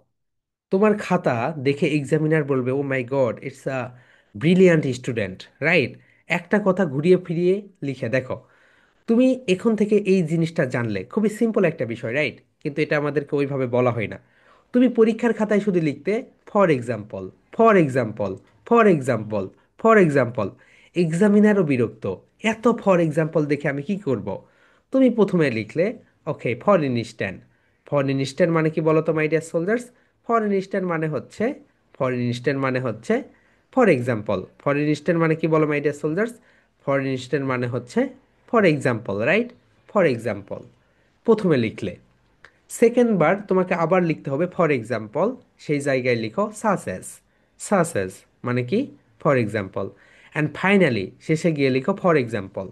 তোমার খাতা দেখে এক্সামিনার বলবে oh my God, it's a brilliant student, right? একটা কথা ঘুরিয়ে ফিরিয়ে লিখে দেখো। তুমি এখন থেকে এই জিনিসটা জানলে, খুবই সিম্পল একটা বিষয়, রাইট? কিন্তু এটা আমাদেরকে ওইভাবে বলা হয় না। তুমি পরীক্ষার খাতায় শুধু লিখতে for example, for example, for example, for example. এক্সামিনারও বিরক্ত, এত ফর এক্সাম্পল দেখে আমি কি করব? তুমি প্রথমে লিখলে okay for instant. For instant মানে কি বলো তো my dear soldiers? For instant মানে হচ্ছে, ফর ইনস্ট্যান্ট মানে হচ্ছে ফর এক্সাম্পল। ফর ইনস্ট্যান্ট মানে কি বলো my dear soldiers? For instant মানে হচ্ছে for example, right? For example প্রথমে লিখলে, সেকেন্ড বার তোমাকে আবার লিখতে হবে ফর এক্সাম্পল, সেই জায়গায় লিখো সাসেস, সাসেস মানে কি? For example. অ্যান্ড ফাইনালি শেষে গিয়ে লিখো ফর এক্সাম্পল।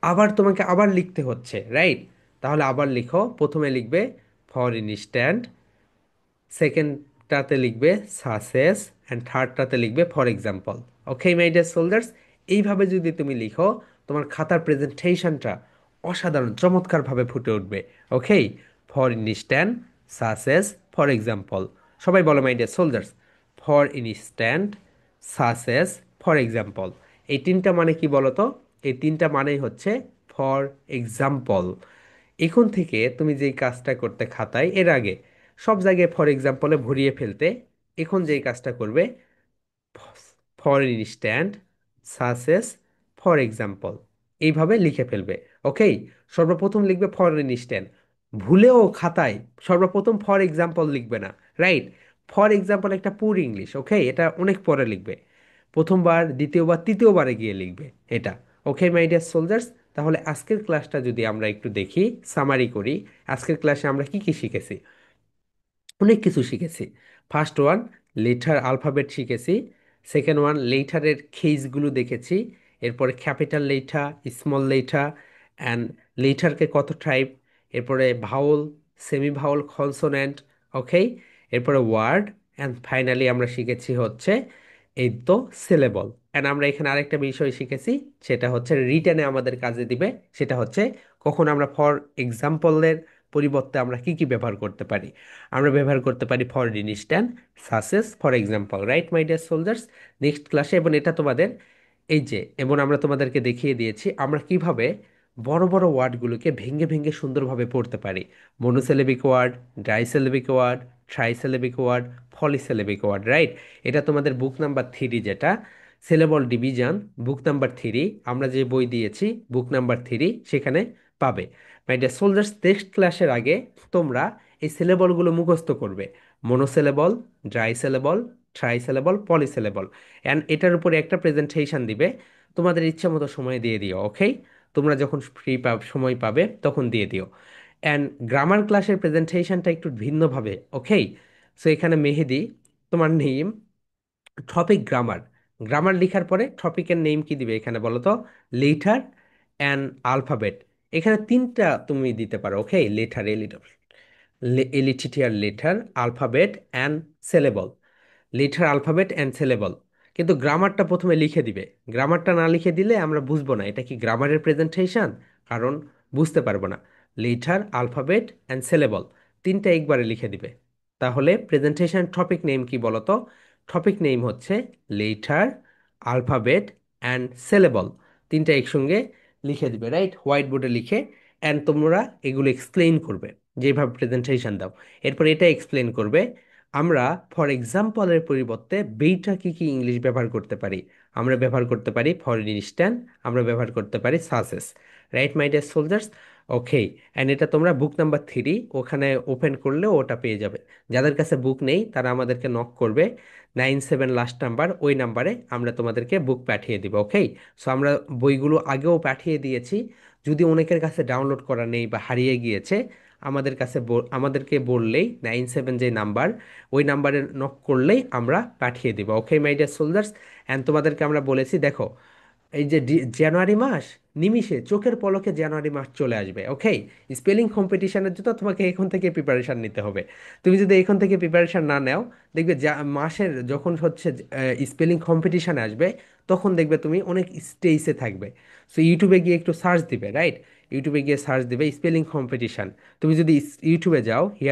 আবার তোমাকে আবার লিখতে হচ্ছে, রাইট? তাহলে আবার লিখো, প্রথমে লিখবে ফর ইনস্ট্যান্ট, সেকেন্ডটাতে লিখবে সাসেস, অ্যান্ড থার্ডটাতে লিখবে for example. Okay my dear soldiers, এইভাবে যদি তুমি লিখো, তোমার খাতার প্রেজেন্টেশনটা অসাধারণ চমৎকারভাবে ফুটে উঠবে। Okay, for instant, such as, for example. সবাই বলো my dear soldiers, for instant, such as, for example. এই তিনটা মানে কি বলো তো? এই তিনটা মানেই হচ্ছে ফর এক্সাম্পল। এখন থেকে তুমি যেই কাজটা করতে খাতায় এর আগে সব জায়গায় ফর এক্সাম্পলে ভরিয়ে ফেলতে, এখন যেই কাজটা করবে for instant, such as, for example, এইভাবে লিখে ফেলবে। ওকে, সর্বপ্রথম লিখবে ফর ইনস্ট্যান্ট, ভুলেও খাতায় সর্বপ্রথম ফর এক্সাম্পল লিখবে না, রাইট? ফর এক্সাম্পল একটা পুর ইংলিশ, ওকে, এটা অনেক পরে লিখবে। প্রথমবার, দ্বিতীয়বার, তৃতীয়বারে গিয়ে লিখবে এটা। ওকে মাই ডিয়ার সোলজার্স, তাহলে আজকের ক্লাসটা যদি আমরা একটু দেখি, সামারি করি, আজকের ক্লাসে আমরা কি কি শিখেছি? অনেক কিছু শিখেছি। ফার্স্ট ওয়ান, লেটার আলফাবেট শিখেছি। সেকেন্ড ওয়ান, লেটারের খেইজগুলো দেখেছি। এরপরে capital letter, small letter, and লেটারকে কত টাইপ। এরপরে vowel, semi vowel, consonant. Okay, এরপরে ওয়ার্ড, অ্যান্ড ফাইনালি আমরা শিখেছি হচ্ছে এই তো সিলেবল। অ্যান্ড আমরা এখানে আরেকটা বিষয় শিখেছি, সেটা হচ্ছে রিটেনে আমাদের কাজে দিবে। সেটা হচ্ছে কখন আমরা ফর এক্সাম্পলের পরিবর্তে আমরা কি কি ব্যবহার করতে পারি। আমরা ব্যবহার করতে পারি for instant, such as, for example, right my dear soldiers? Next ক্লাসে, এবং এটা তোমাদের এই যে, এবং আমরা তোমাদেরকে দেখিয়ে দিয়েছি আমরা কিভাবে বড় বড় ওয়ার্ডগুলোকে ভেঙে ভেঙে সুন্দরভাবে পড়তে পারি। Monosyllabic word, disyllabic word, trisyllabic word, polysyllabic word, right? এটা তোমাদের বুক নাম্বার 3, যেটা সিলেবল ডিভিশন, বুক নাম্বার 3, আমরা যে বই দিয়েছি বুক নাম্বার 3, সেখানে পাবে। মাই ডিয়ার সোলজার্স, নেক্সট ক্লাসের আগে তোমরা এই সিলেবলগুলো মুখস্থ করবে। Monosyllable, disyllable, trisyllable, polysyllable. And এটার উপরে একটা প্রেজেন্টেশন দিবে। তোমাদের ইচ্ছা মতো সময় দিয়ে দিও, ওকে? তোমরা যখন ফ্রি সময় পাবে তখন দিয়ে দিও। অ্যান্ড গ্রামার ক্লাসের প্রেজেন্টেশনটা একটু ভিন্নভাবে, ওকে? সো এখানে মেহেদি, তোমার নেম, টপিক গ্রামার, গ্রামার লেখার পরে টপিকের নেম কি দিবে এখানে বলো তো? Letter and alphabet. এখানে তিনটা তুমি দিতে পারো, ওকে? লেটার, এলিটিটিয়ার letter, alphabet and syllable. Letter, alphabet and syllable. কিন্তু গ্রামারটা প্রথমে লিখে দিবে। গ্রামারটা না লিখে দিলে আমরা বুঝবো না এটা কি গ্রামারের প্রেজেন্টেশন, কারণ বুঝতে পারবো না। লেটার, আলফাবেট অ্যান্ড সিলেবল, তিনটা একবারে লিখে দিবে। তাহলে প্রেজেন্টেশন টপিক নেম কি বলতো? টপিক নেম হচ্ছে লেটার, আলফাবেট অ্যান্ড সিলেবল, তিনটা একসঙ্গে লিখে দিবে, রাইট, হোয়াইট বোর্ডে লিখে। অ্যান্ড তোমরা এগুলো এক্সপ্লেইন করবে যেভাবে প্রেজেন্টেশন দাও। এরপর এটা এক্সপ্লেন করবে আমরা ফর এক্সাম্পলের পরিবর্তে বেইটা কি কি ইংলিশ ব্যবহার করতে পারি। আমরা ব্যবহার করতে পারি ফর ইনস্ট্যান্স, আমরা ব্যবহার করতে পারি such as, right my dear soldiers? Okay. And এটা তোমরা বুক নাম্বার 3 ওখানে ওপেন করলেও ওটা পেয়ে যাবে। যাদের কাছে বুক নেই তারা আমাদেরকে নক করবে, 97 লাস্ট নাম্বার, ওই নাম্বারে আমরা তোমাদেরকে বুক পাঠিয়ে দিব। ওকে। সো আমরা বইগুলো আগেও পাঠিয়ে দিয়েছি। যদি অনেকের কাছে ডাউনলোড করা নেই বা হারিয়ে গিয়েছে, আমাদেরকে বললেই 97 যে নাম্বার, ওই নাম্বারে নক করলেই আমরা পাঠিয়ে দিব। ওকে মাই ডিয়ার সোলজার্স? অ্যান্ড তোমাদেরকে আমরা বলেছি দেখো, এই যে জানুয়ারি মাস, নিমিষে চোখের পলকে জানুয়ারি মাস চলে আসবে। ওকে। স্পেলিং কম্পিটিশনের জন্য তোমাকে এখন থেকে প্রিপারেশন নিতে হবে। তুমি যদি এখন থেকে প্রিপারেশন না নাও, দেখবে মাসের যখন হচ্ছে স্পেলিং কম্পিটিশন আসবে, তখন দেখবে তুমি অনেক স্টেজে থাকবে। সো ইউটিউবে গিয়ে একটু সার্চ দিবে, রাইট, ইউটিউবে গিয়ে সার্চ দিবে স্পেলিং কম্পিটিশন। তুমি যদি ইউটিউবে যাও,